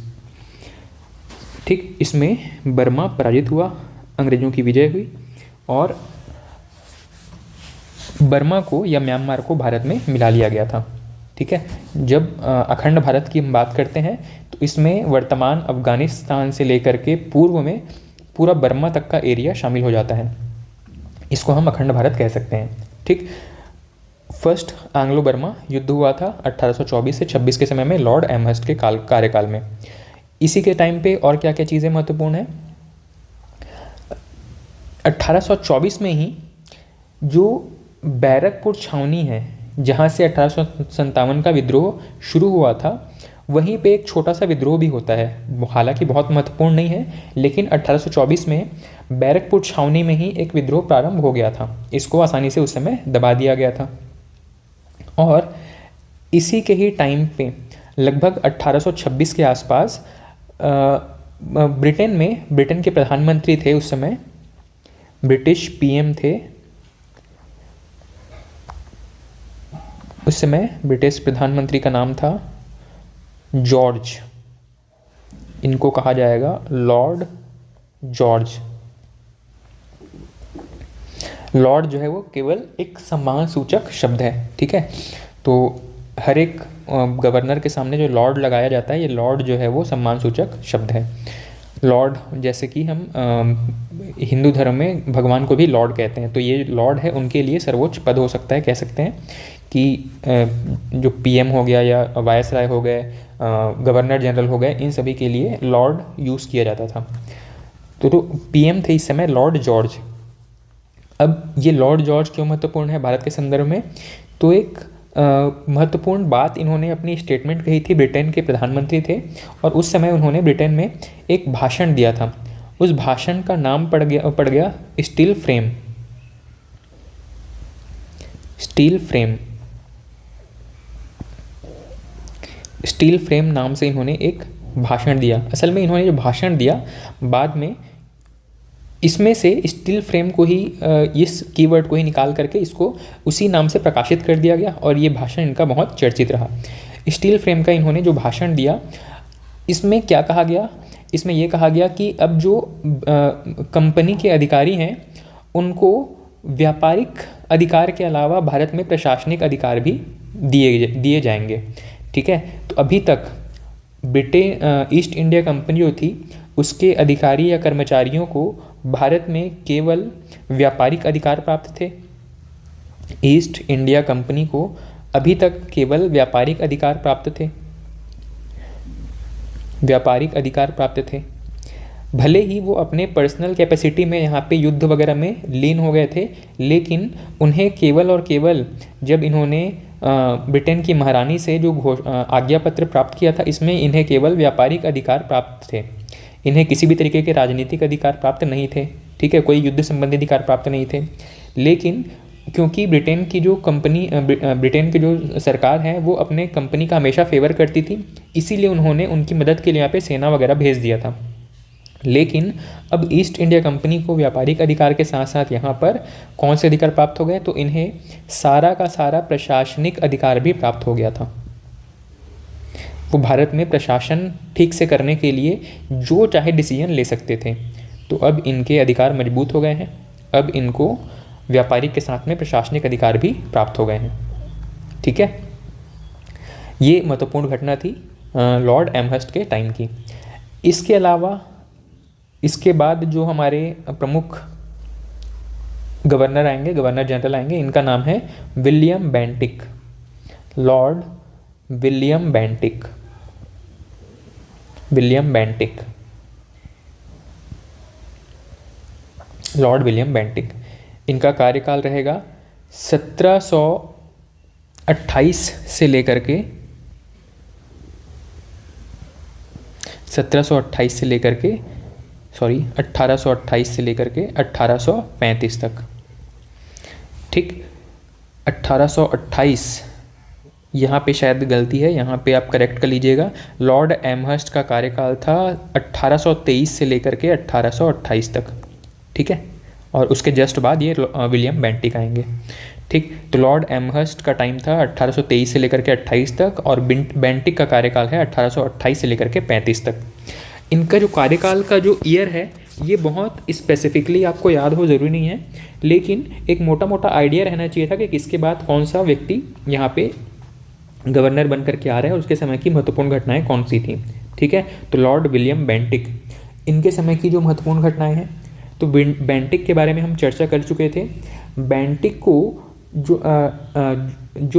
Speaker 1: ठीक, इसमें बर्मा पराजित हुआ, अंग्रेज़ों की विजय हुई, और बर्मा को या म्यांमार को भारत में मिला लिया गया था। ठीक है, जब अखंड भारत की हम बात करते हैं तो इसमें वर्तमान अफगानिस्तान से लेकर के पूर्व में पूरा बर्मा तक का एरिया शामिल हो जाता है। इसको हम अखंड भारत कह सकते हैं। ठीक, फर्स्ट एंग्लो बर्मा युद्ध हुआ था 1824 से 26 के समय में लॉर्ड एमहर्स्ट के कार्यकाल में। इसी के टाइम पे और क्या क्या चीज़ें महत्वपूर्ण हैं? 1824 में ही जो बैरकपुर छावनी है, जहाँ से 1857 का विद्रोह शुरू हुआ था, वहीं पे एक छोटा सा विद्रोह भी होता है। हालांकि बहुत महत्वपूर्ण नहीं है, लेकिन 1824 में बैरकपुर छावनी में ही एक विद्रोह प्रारंभ हो गया था। इसको आसानी से उस समय दबा दिया गया था। और इसी के ही टाइम पे लगभग 1826 के आसपास ब्रिटेन के प्रधानमंत्री थे उस समय, ब्रिटिश पीएम थे उस समय। ब्रिटिश प्रधानमंत्री का नाम था जॉर्ज, इनको कहा जाएगा लॉर्ड जॉर्ज। लॉर्ड जो है वो केवल एक सम्मान सूचक शब्द है। ठीक है, तो हर एक गवर्नर के सामने जो लॉर्ड लगाया जाता है, ये लॉर्ड जो है वो सम्मान सूचक शब्द है। लॉर्ड, जैसे कि हम हिंदू धर्म में भगवान को भी लॉर्ड कहते हैं, तो ये लॉर्ड है उनके लिए सर्वोच्च पद हो सकता है। कह सकते हैं कि जो पीएम हो गया या वायसराय हो गए, गवर्नर जनरल हो गए, इन सभी के लिए लॉर्ड यूज़ किया जाता था। तो पीएम थे इस समय लॉर्ड जॉर्ज। अब ये लॉर्ड जॉर्ज क्यों महत्वपूर्ण है भारत के संदर्भ में? तो एक महत्वपूर्ण बात इन्होंने अपनी स्टेटमेंट कही थी। ब्रिटेन के प्रधानमंत्री थे और उस समय उन्होंने ब्रिटेन में एक भाषण दिया था। उस भाषण का नाम पड़ गया steel frame. Steel frame, steel frame नाम से इन्होंने एक भाषण दिया। असल में इन्होंने जो भाषण दिया, बाद में इसमें से स्टील फ्रेम को ही, इस कीवर्ड को ही निकाल करके इसको उसी नाम से प्रकाशित कर दिया गया, और ये भाषण इनका बहुत चर्चित रहा। स्टील फ्रेम का इन्होंने जो भाषण दिया, इसमें क्या कहा गया? इसमें यह कहा गया कि अब जो कंपनी के अधिकारी हैं उनको व्यापारिक अधिकार के अलावा भारत में प्रशासनिक अधिकार भी दिए जाएंगे। ठीक है, तो अभी तक ब्रिटेन ईस्ट इंडिया कंपनी जो थी उसके अधिकारी या कर्मचारियों को भारत में केवल व्यापारिक अधिकार प्राप्त थे। ईस्ट इंडिया कंपनी को अभी तक केवल व्यापारिक अधिकार प्राप्त थे, व्यापारिक अधिकार प्राप्त थे। भले ही वो अपने पर्सनल कैपेसिटी में यहाँ पे युद्ध वगैरह में लीन हो गए थे, लेकिन उन्हें केवल और केवल जब इन्होंने ब्रिटेन की महारानी से जो आज्ञा पत्र प्राप्त किया था, इसमें इन्हें केवल व्यापारिक अधिकार प्राप्त थे। इन्हें किसी भी तरीके के राजनीतिक अधिकार प्राप्त नहीं थे। ठीक है, कोई युद्ध संबंधी अधिकार प्राप्त नहीं थे। लेकिन क्योंकि ब्रिटेन की जो सरकार है वो अपने कंपनी का हमेशा फेवर करती थी, इसीलिए उन्होंने उनकी मदद के लिए यहाँ पे सेना वगैरह भेज दिया था। लेकिन अब ईस्ट इंडिया कंपनी को व्यापारिक अधिकार के साथ साथ यहाँ पर कौन से अधिकार प्राप्त हो गए, तो इन्हें सारा का सारा प्रशासनिक अधिकार भी प्राप्त हो गया था। वो भारत में प्रशासन ठीक से करने के लिए जो चाहे डिसीजन ले सकते थे। तो अब इनके अधिकार मजबूत हो गए हैं। अब इनको व्यापारिक के साथ में प्रशासनिक अधिकार भी प्राप्त हो गए हैं। ठीक है, ये महत्वपूर्ण घटना थी लॉर्ड एमहर्स्ट के टाइम की। इसके अलावा इसके बाद जो हमारे प्रमुख गवर्नर आएंगे, गवर्नर जनरल आएंगे, इनका नाम है William Bentinck, Lord William Bentinck, William Bentinck, Lord William Bentinck. इनका कार्यकाल रहेगा 1728 से लेकर के 1828 से लेकर के 1835 तक। ठीक, 1828 यहाँ पे शायद गलती है, यहाँ पे आप करेक्ट कर लीजिएगा। लॉर्ड एमहर्स्ट का कार्यकाल था 1823 से लेकर के 1828 तक। ठीक है, और उसके जस्ट बाद ये विलियम बेंटिक आएंगे। ठीक, तो लॉर्ड एमहर्स्ट का टाइम था 1823 से लेकर के 28 तक, और बेंटिक का कार्यकाल है 1828 से लेकर के 35 तक। इनका जो कार्यकाल का जो ईयर है ये बहुत स्पेसिफिकली आपको याद हो ज़रूरी नहीं है, लेकिन एक मोटा मोटा आइडिया रहना चाहिए था कि किसके बाद कौन सा व्यक्ति यहाँ पे गवर्नर बन करके आ रहा है और उसके समय की महत्वपूर्ण घटनाएं कौन सी थी। ठीक है, तो लॉर्ड विलियम बेंटिक, इनके समय की जो महत्वपूर्ण घटनाएं हैं, तो बेंटिक के बारे में हम चर्चा कर चुके थे। बेंटिक को जो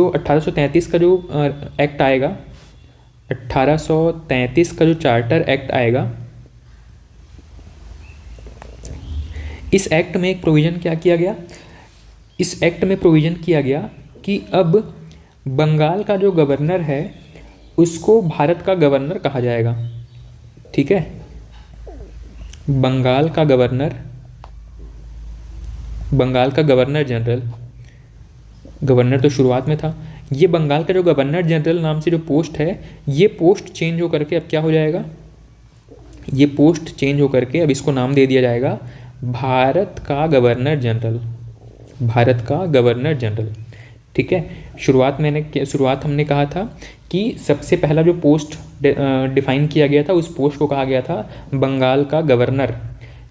Speaker 1: 1833 का जो एक्ट आएगा, 1833 का जो चार्टर एक्ट आएगा, इस एक्ट में एक प्रोविज़न क्या किया गया, इस एक्ट में प्रोविज़न किया गया कि अब बंगाल का जो गवर्नर है उसको भारत का गवर्नर कहा जाएगा। ठीक है, बंगाल का गवर्नर जनरल, गवर्नर तो शुरुआत में था, ये बंगाल का जो गवर्नर जनरल नाम से जो पोस्ट है, ये पोस्ट चेंज होकर के अब क्या हो जाएगा, ये पोस्ट चेंज होकर के अब इसको नाम दे दिया जाएगा भारत का गवर्नर जनरल, भारत का गवर्नर जनरल। ठीक है, शुरुआत हमने कहा था कि सबसे पहला जो पोस्ट डिफाइन किया गया था, उस पोस्ट को कहा गया था बंगाल का गवर्नर,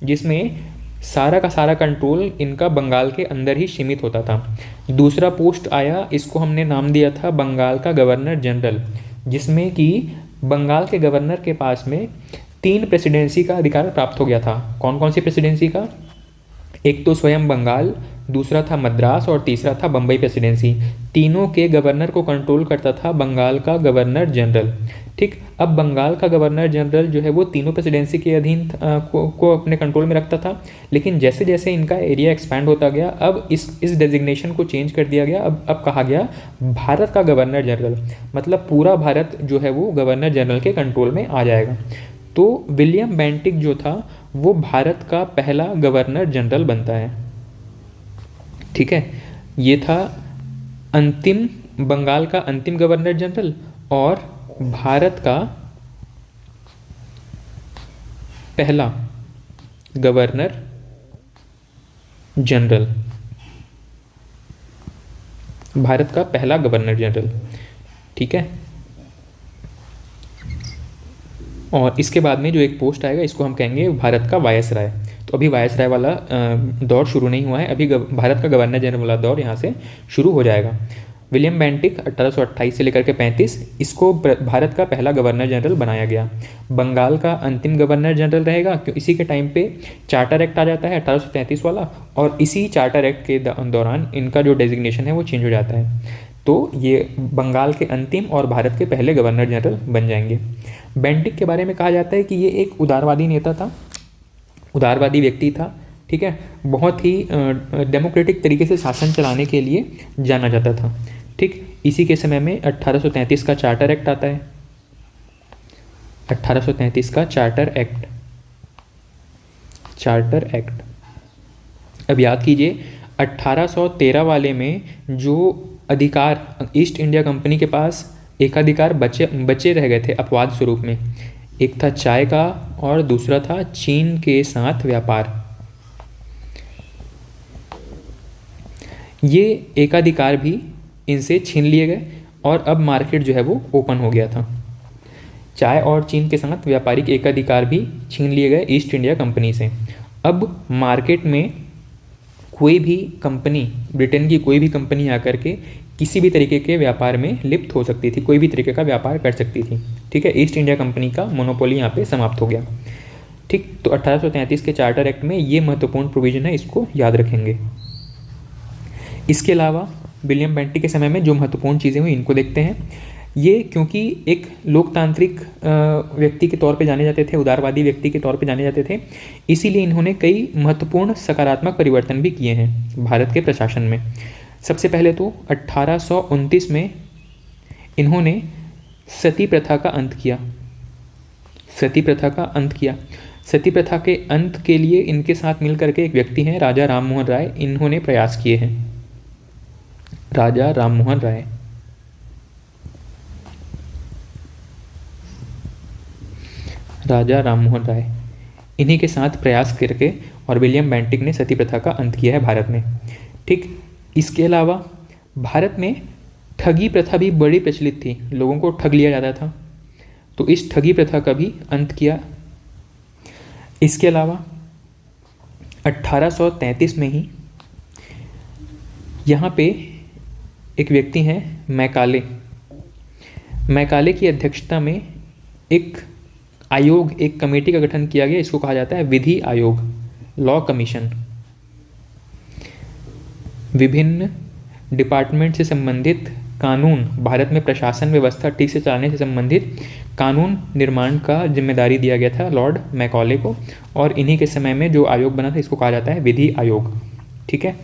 Speaker 1: जिसमें सारा का सारा कंट्रोल इनका बंगाल के अंदर ही सीमित होता था। दूसरा पोस्ट आया, इसको हमने नाम दिया था बंगाल का गवर्नर जनरल, जिसमें कि बंगाल के गवर्नर के पास में 3 प्रेसिडेंसी का अधिकार प्राप्त हो गया था। कौन कौन सी प्रेसिडेंसी का, एक तो स्वयं बंगाल, दूसरा था मद्रास और तीसरा था बम्बई प्रेसिडेंसी। तीनों के गवर्नर को कंट्रोल करता था बंगाल का गवर्नर जनरल। ठीक, अब बंगाल का गवर्नर जनरल जो है वो तीनों प्रेसिडेंसी के अधीन को अपने कंट्रोल में रखता था, लेकिन जैसे जैसे इनका एरिया एक्सपैंड होता गया, अब इस डेजिग्नेशन को चेंज कर दिया गया। अब कहा गया भारत का गवर्नर जनरल, मतलब पूरा भारत जो है वो गवर्नर जनरल के कंट्रोल में आ जाएगा। तो विलियम बेंटिक जो था वो भारत का पहला गवर्नर जनरल बनता है। ठीक है, ये था बंगाल का अंतिम गवर्नर जनरल और भारत का पहला गवर्नर जनरल, भारत का पहला गवर्नर जनरल। ठीक है, और इसके बाद में जो एक पोस्ट आएगा इसको हम कहेंगे भारत का वायसराय। तो अभी वायसराय वाला दौर शुरू नहीं हुआ है, अभी भारत का गवर्नर जनरल वाला दौर यहाँ से शुरू हो जाएगा। विलियम बेंटिक 1828 से लेकर के 35, इसको भारत का पहला गवर्नर जनरल बनाया गया। बंगाल का अंतिम गवर्नर जनरल रहेगा, क्यों इसी के टाइम पे चार्टर एक्ट आ जाता है 1833 वाला, और इसी चार्टर एक्ट के दौरान इनका जो डेजिग्नेशन है वो चेंज हो जाता है। तो ये बंगाल के अंतिम और भारत के पहले गवर्नर जनरल बन जाएंगे। बेंटिक के बारे में कहा जाता है कि ये एक उदारवादी नेता था, उदारवादी व्यक्ति था, ठीक है। बहुत ही डेमोक्रेटिक तरीके से शासन चलाने के लिए जाना जाता था, ठीक। इसी के समय में 1833 का चार्टर एक्ट आता है, 1833 का चार्टर एक्ट। अब याद कीजिए 1813 वाले में जो अधिकार ईस्ट इंडिया कंपनी के पास एकाधिकार बचे रह गए थे अपवाद स्वरूप में, एक था चाय का और दूसरा था चीन के साथ व्यापार। ये एकाधिकार भी इनसे छीन लिए गए और अब मार्केट जो है वो ओपन हो गया था। चाय और चीन के साथ व्यापारिक एकाधिकार भी छीन लिए गए ईस्ट इंडिया कंपनी से। अब मार्केट में कोई भी कंपनी, ब्रिटेन की कोई भी कंपनी आकर के किसी भी तरीके के व्यापार में लिप्त हो सकती थी, कोई भी तरीके का व्यापार कर सकती थी, ठीक है। ईस्ट इंडिया कंपनी का मोनोपोली यहाँ पे समाप्त हो गया, ठीक। तो 1833 के चार्टर एक्ट में ये महत्वपूर्ण प्रोविजन है, इसको याद रखेंगे। इसके अलावा विलियम बेंटिक के समय में जो महत्वपूर्ण चीज़ें हुई इनको देखते हैं। ये क्योंकि एक लोकतांत्रिक व्यक्ति के तौर पे जाने जाते थे, उदारवादी व्यक्ति के तौर पे जाने जाते थे, इसीलिए इन्होंने कई महत्वपूर्ण सकारात्मक परिवर्तन भी किए हैं भारत के प्रशासन में। सबसे पहले तो 1829 में इन्होंने सती प्रथा का अंत किया। सती प्रथा के अंत के लिए इनके साथ मिलकर के एक व्यक्ति हैं राजा राममोहन राय, इन्होंने प्रयास किए हैं। राजा राममोहन राय इन्हीं के साथ प्रयास करके और विलियम बेंटिक ने सती प्रथा का अंत किया है भारत में, ठीक। इसके अलावा भारत में ठगी प्रथा भी बड़ी प्रचलित थी, लोगों को ठग लिया जाता था, तो इस ठगी प्रथा का भी अंत किया। इसके अलावा 1833 में ही यहाँ पे एक व्यक्ति हैं मैकाले की अध्यक्षता में एक आयोग, एक कमेटी का गठन किया गया। इसको कहा जाता है विधि आयोग, लॉ कमीशन। विभिन्न डिपार्टमेंट से संबंधित कानून, भारत में प्रशासन व्यवस्था ठीक से चलाने से संबंधित कानून निर्माण का जिम्मेदारी दिया गया था लॉर्ड मैकॉले को, और इन्हीं के समय में जो आयोग बना था इसको कहा जाता है विधि आयोग, ठीक है।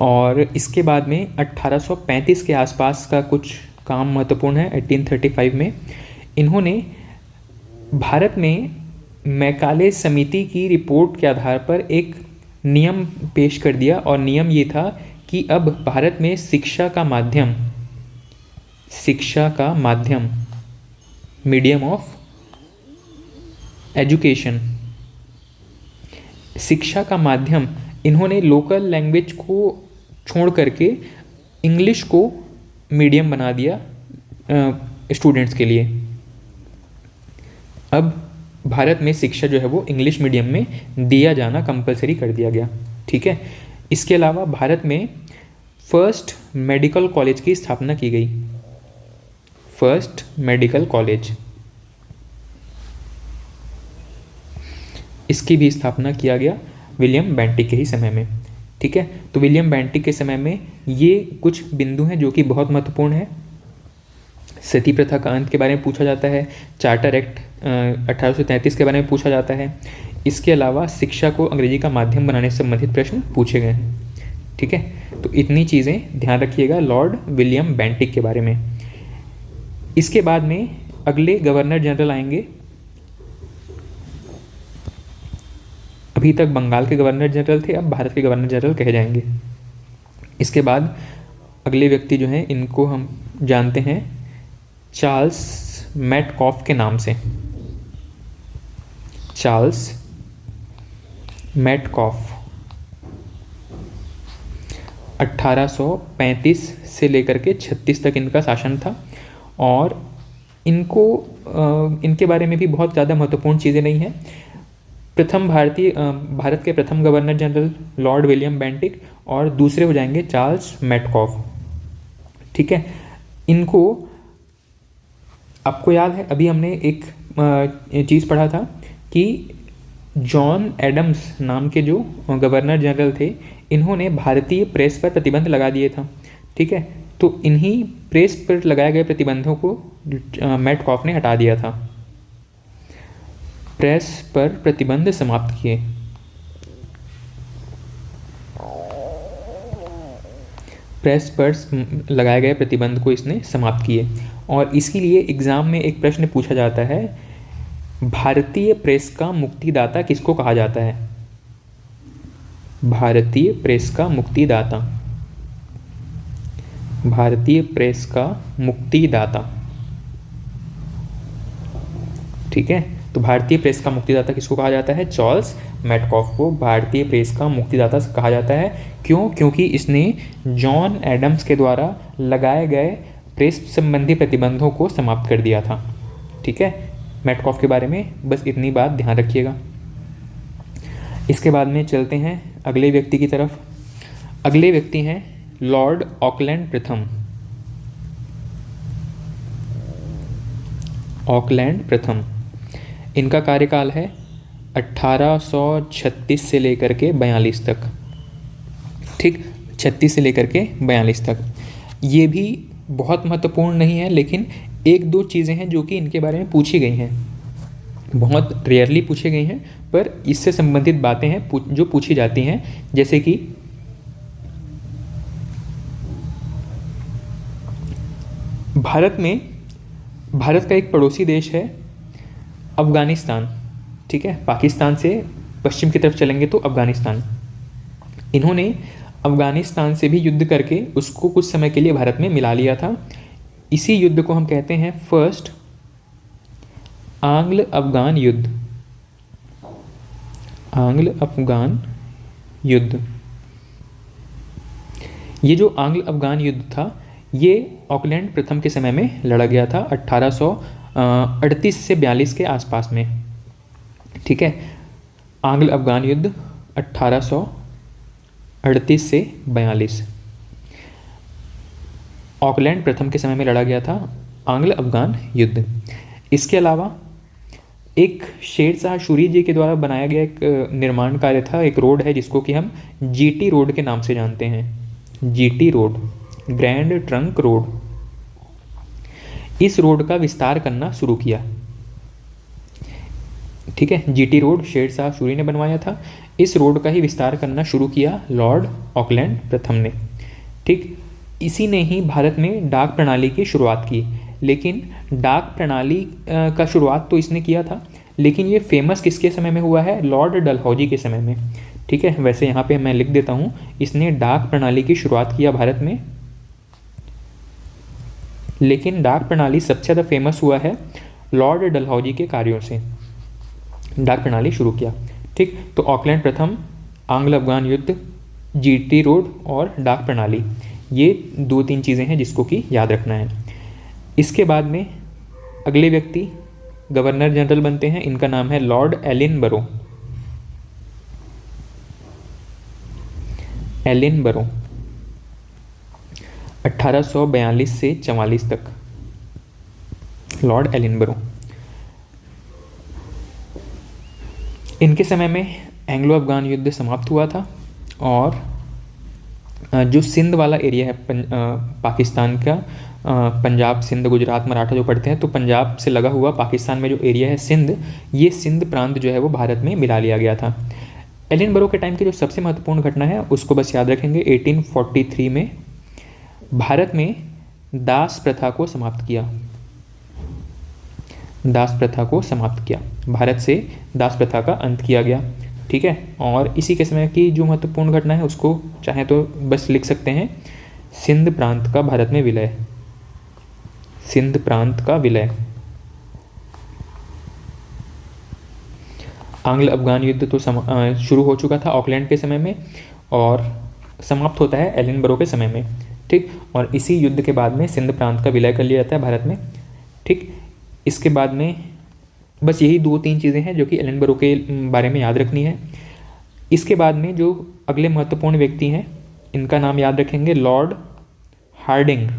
Speaker 1: और इसके बाद में 1835 के आसपास का कुछ काम महत्वपूर्ण है। 1835 में इन्होंने भारत में मैकाले समिति की रिपोर्ट के आधार पर एक नियम पेश कर दिया, और नियम ये था कि अब भारत में शिक्षा का माध्यम मीडियम ऑफ एजुकेशन, शिक्षा का माध्यम, इन्होंने लोकल लैंग्वेज को छोड़ करके इंग्लिश को मीडियम बना दिया स्टूडेंट्स के लिए। अब भारत में शिक्षा जो है वो इंग्लिश मीडियम में दिया जाना कंपलसरी कर दिया गया, ठीक है। इसके अलावा भारत में फर्स्ट मेडिकल कॉलेज की स्थापना की गई। फर्स्ट मेडिकल कॉलेज, इसकी भी स्थापना किया गया विलियम बेंटिक के ही समय में, ठीक है। तो विलियम बेंटिक के समय में ये कुछ बिंदु हैं जो कि बहुत महत्वपूर्ण है। सती प्रथा का अंत के बारे में पूछा जाता है, चार्टर एक्ट 1833 के बारे में पूछा जाता है। इसके अलावा शिक्षा को अंग्रेजी का माध्यम बनाने से संबंधित प्रश्न पूछे गए हैं, ठीक है। तो इतनी चीज़ें ध्यान रखिएगा लॉर्ड विलियम बेंटिक के बारे में। इसके बाद में अगले गवर्नर जनरल आएंगे। अभी तक बंगाल के गवर्नर जनरल थे, अब भारत के गवर्नर जनरल कहे जाएंगे। इसके बाद अगले व्यक्ति जो हैं इनको हम जानते हैं चार्ल्स मैटकॉफ के नाम से। चार्ल्स मैटकॉफ 1835 से लेकर के 36 तक इनका शासन था, और इनके बारे में भी बहुत ज़्यादा महत्वपूर्ण चीज़ें नहीं हैं। भारत के प्रथम governor general Lord William Bentinck, और दूसरे हो जाएंगे चार्ल्स मैटकॉफ। ठीक है। इनको, आपको याद है अभी हमने एक चीज़ पढ़ा था कि जॉन एडम्स नाम के जो गवर्नर जनरल थे, इन्होंने भारतीय प्रेस पर प्रतिबंध लगा दिए था। ठीक है, तो इन्हीं प्रेस पर लगाए गए प्रतिबंधों को मेटकॉफ ने हटा दिया था। प्रेस पर प्रतिबंध समाप्त किए। प्रेस पर लगाए गए प्रतिबंध को इसने समाप्त किए। और इसके लिए एग्ज़ाम में एक प्रश्न पूछा जाता है, भारतीय प्रेस का मुक्तिदाता किसको कहा जाता है? भारतीय प्रेस का मुक्तिदाता, भारतीय प्रेस का मुक्तिदाता। ठीक है, तो भारतीय प्रेस का मुक्तिदाता किसको कहा जाता है? चार्ल्स मेटकॉफ को भारतीय प्रेस का मुक्तिदाता कहा जाता है। क्यों? क्योंकि इसने जॉन एडम्स के द्वारा लगाए गए प्रेस संबंधी प्रतिबंधों को समाप्त कर दिया था। ठीक है, मेटकॉफ के बारे में बस इतनी बात ध्यान रखिएगा। इसके बाद में चलते हैं अगले व्यक्ति की तरफ। अगले व्यक्ति हैं लॉर्ड ऑकलैंड प्रथम। ऑकलैंड प्रथम, इनका कार्यकाल है 1836 से लेकर के 42 तक। ठीक, 36 से लेकर के 42 तक। ये भी बहुत महत्वपूर्ण नहीं है, लेकिन एक दो चीज़ें हैं जो कि इनके बारे में पूछी गई हैं, बहुत रेयरली पूछी गई हैं, पर इससे संबंधित बातें हैं जो पूछी जाती हैं। जैसे कि भारत का एक पड़ोसी देश है अफ़गानिस्तान। ठीक है, पाकिस्तान से पश्चिम की तरफ चलेंगे तो अफ़गानिस्तान। इन्होंने अफ़गानिस्तान से भी युद्ध करके उसको कुछ समय के लिए भारत में मिला लिया था। इसी युद्ध को हम कहते हैं फर्स्ट आंग्ल अफ़गान युद्ध। आंग्ल अफ़गान युद्ध। ये जो आंग्ल अफ़गान युद्ध था, ये ऑकलैंड प्रथम के समय में लड़ा गया था 1838 से 42 के आसपास में। ठीक है, आंग्ल अफ़गान युद्ध 1838 से 42 ऑकलैंड प्रथम के समय में लड़ा गया था आंग्ल अफ़गान युद्ध। इसके अलावा एक शेरशाह सूरी जी के द्वारा बनाया गया एक निर्माण कार्य था, एक रोड है जिसको कि हम जीटी रोड के नाम से जानते हैं। GT road, grand trunk road. इस रोड का विस्तार करना शुरू किया। ठीक है, जीटी रोड शेरशाह सूरी ने बनवाया था। इस रोड का ही विस्तार करना शुरू किया लॉर्ड ऑकलैंड प्रथम ने। ठीक, इसी ने ही भारत में डाक प्रणाली की शुरुआत की। लेकिन डाक प्रणाली का शुरुआत तो इसने किया था, लेकिन ये फेमस किसके समय में हुआ है? लॉर्ड डलहौजी के समय में। ठीक है, वैसे यहाँ पे मैं लिख देता हूँ, इसने डाक प्रणाली की शुरुआत किया भारत में, लेकिन डाक प्रणाली सबसे ज़्यादा फेमस हुआ है लॉर्ड डलहौजी के कार्यों से। डाक प्रणाली शुरू किया। ठीक, तो ऑकलैंड प्रथम, आंग्ल अफ़गान युद्ध, जीटी रोड और डाक प्रणाली, ये दो तीन चीज़ें हैं जिसको कि याद रखना है। इसके बाद में अगले व्यक्ति गवर्नर जनरल बनते हैं। इनका नाम है लॉर्ड एलिनबरो। एलिनबरो 1842 से 44 तक, लॉर्ड एलिनबरो। इनके समय में एंग्लो अफ़गान युद्ध समाप्त हुआ था और जो सिंध वाला एरिया है पाकिस्तान का, पंजाब, सिंध, गुजरात, मराठा जो पढ़ते हैं, तो पंजाब से लगा हुआ पाकिस्तान में जो एरिया है सिंध, ये सिंध प्रांत जो है वो भारत में मिला लिया गया था। एलिनबरो के टाइम की जो सबसे महत्वपूर्ण घटना है उसको बस याद रखेंगे। 1843 में भारत में दास प्रथा को समाप्त किया। दास प्रथा को समाप्त किया, भारत से दास प्रथा का अंत किया गया। ठीक है, और इसी के समय की जो महत्वपूर्ण घटना है उसको चाहे तो बस लिख सकते हैं, सिंध प्रांत का भारत में विलय। सिंध प्रांत का विलय। आंग्ल अफ़गान युद्ध तो शुरू हो चुका था ऑकलैंड के समय में और समाप्त होता है एलिनबरो के समय में। ठीक, और इसी युद्ध के बाद में सिंध प्रांत का विलय कर लिया जाता है भारत में। ठीक, इसके बाद में बस यही दो तीन चीज़ें हैं जो कि एलिनबरो के बारे में याद रखनी है। इसके बाद में जो अगले महत्वपूर्ण व्यक्ति हैं, इनका नाम याद रखेंगे लॉर्ड हार्डिंग।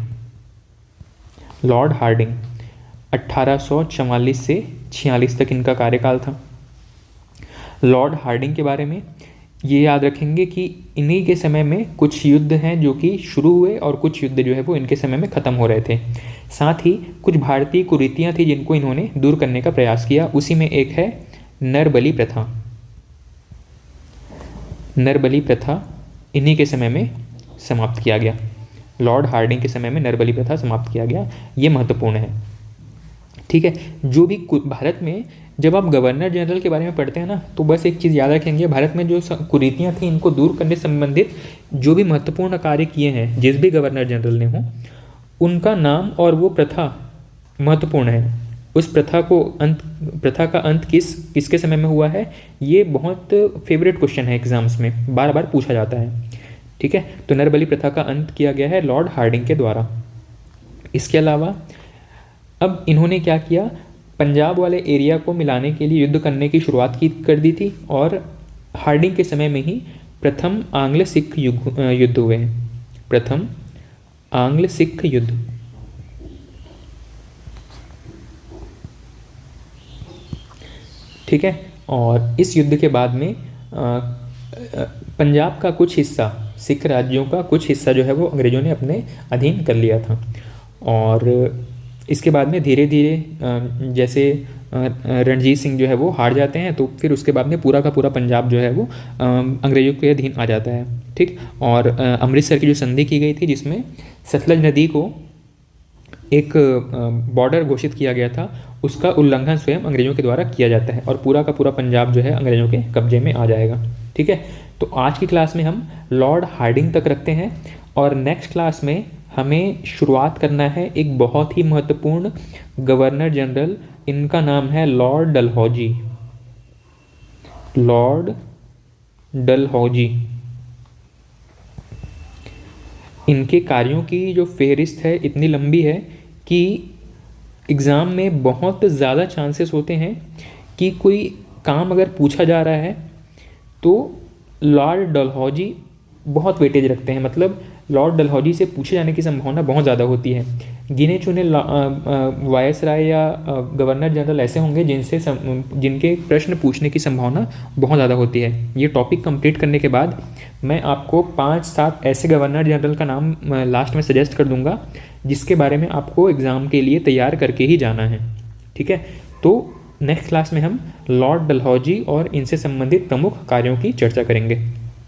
Speaker 1: लॉर्ड हार्डिंग 1844 से 46 तक इनका कार्यकाल था। लॉर्ड हार्डिंग के बारे में ये याद रखेंगे कि इन्हीं के समय में कुछ युद्ध हैं जो कि शुरू हुए और कुछ युद्ध जो है वो इनके समय में ख़त्म हो रहे थे। साथ ही कुछ भारतीय कुरीतियाँ थी जिनको इन्होंने दूर करने का प्रयास किया। उसी में एक है नरबली प्रथा। नरबली प्रथा इन्हीं के समय में समाप्त किया गया। लॉर्ड हार्डिंग के समय में नरबली प्रथा समाप्त किया गया। ये महत्वपूर्ण है। ठीक है, जो भी भारत में जब आप गवर्नर जनरल के बारे में पढ़ते हैं ना, तो बस एक चीज़ याद रखेंगे, भारत में जो कुरीतियाँ थी इनको दूर करने से संबंधित जो भी महत्वपूर्ण कार्य किए हैं जिस भी गवर्नर जनरल ने हो, उनका नाम और वो प्रथा महत्वपूर्ण है। उस प्रथा का अंत किसके समय में हुआ है, ये बहुत फेवरेट क्वेश्चन है एग्जाम्स में, बार बार पूछा जाता है। ठीक है, तो नरबली प्रथा का अंत किया गया है लॉर्ड हार्डिंग के द्वारा। इसके अलावा अब इन्होंने क्या किया, पंजाब वाले एरिया को मिलाने के लिए युद्ध करने की शुरुआत कर दी थी और हार्डिंग के समय में ही प्रथम आंग्ल सिख युद्ध हुए हैं। प्रथम आंग्ल सिख युद्ध। ठीक है, और इस युद्ध के बाद में पंजाब का कुछ हिस्सा, सिख राज्यों का कुछ हिस्सा जो है वो अंग्रेज़ों ने अपने अधीन कर लिया था। और इसके बाद में धीरे धीरे जैसे रणजीत सिंह जो है वो हार जाते हैं, तो फिर उसके बाद में पूरा का पूरा पंजाब जो है वो अंग्रेज़ों के अधीन आ जाता है। ठीक, और अमृतसर की जो संधि की गई थी जिसमें सतलज नदी को एक बॉर्डर घोषित किया गया था, उसका उल्लंघन स्वयं अंग्रेज़ों के द्वारा किया जाता है और पूरा का पूरा पंजाब जो है अंग्रेज़ों के कब्जे में आ जाएगा। ठीक है, तो आज की क्लास में हम लॉर्ड हार्डिंग तक रखते हैं और नेक्स्ट क्लास में हमें शुरुआत करना है एक बहुत ही महत्वपूर्ण गवर्नर जनरल, इनका नाम है लॉर्ड डलहौजी। लॉर्ड डलहौजी। इनके कार्यों की जो फेहरिस्त है इतनी लंबी है कि एग्ज़ाम में बहुत ज़्यादा चांसेस होते हैं कि कोई काम अगर पूछा जा रहा है तो लॉर्ड डलहौजी बहुत वेटेज रखते हैं, मतलब लॉर्ड डलहौजी से पूछे जाने की संभावना बहुत ज़्यादा होती है। गिने चुने वायसराय या गवर्नर जनरल ऐसे होंगे जिनके प्रश्न पूछने की संभावना बहुत ज़्यादा होती है। ये टॉपिक कंप्लीट करने के बाद मैं आपको 5-7 ऐसे गवर्नर जनरल का नाम लास्ट में सजेस्ट कर दूंगा जिसके बारे में आपको एग्ज़ाम के लिए तैयार करके ही जाना है। ठीक है, तो नेक्स्ट क्लास में हम लॉर्ड डलहौजी और इनसे संबंधित प्रमुख कार्यों की चर्चा करेंगे।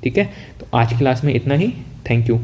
Speaker 1: ठीक है, तो आज की क्लास में इतना ही। Thank you.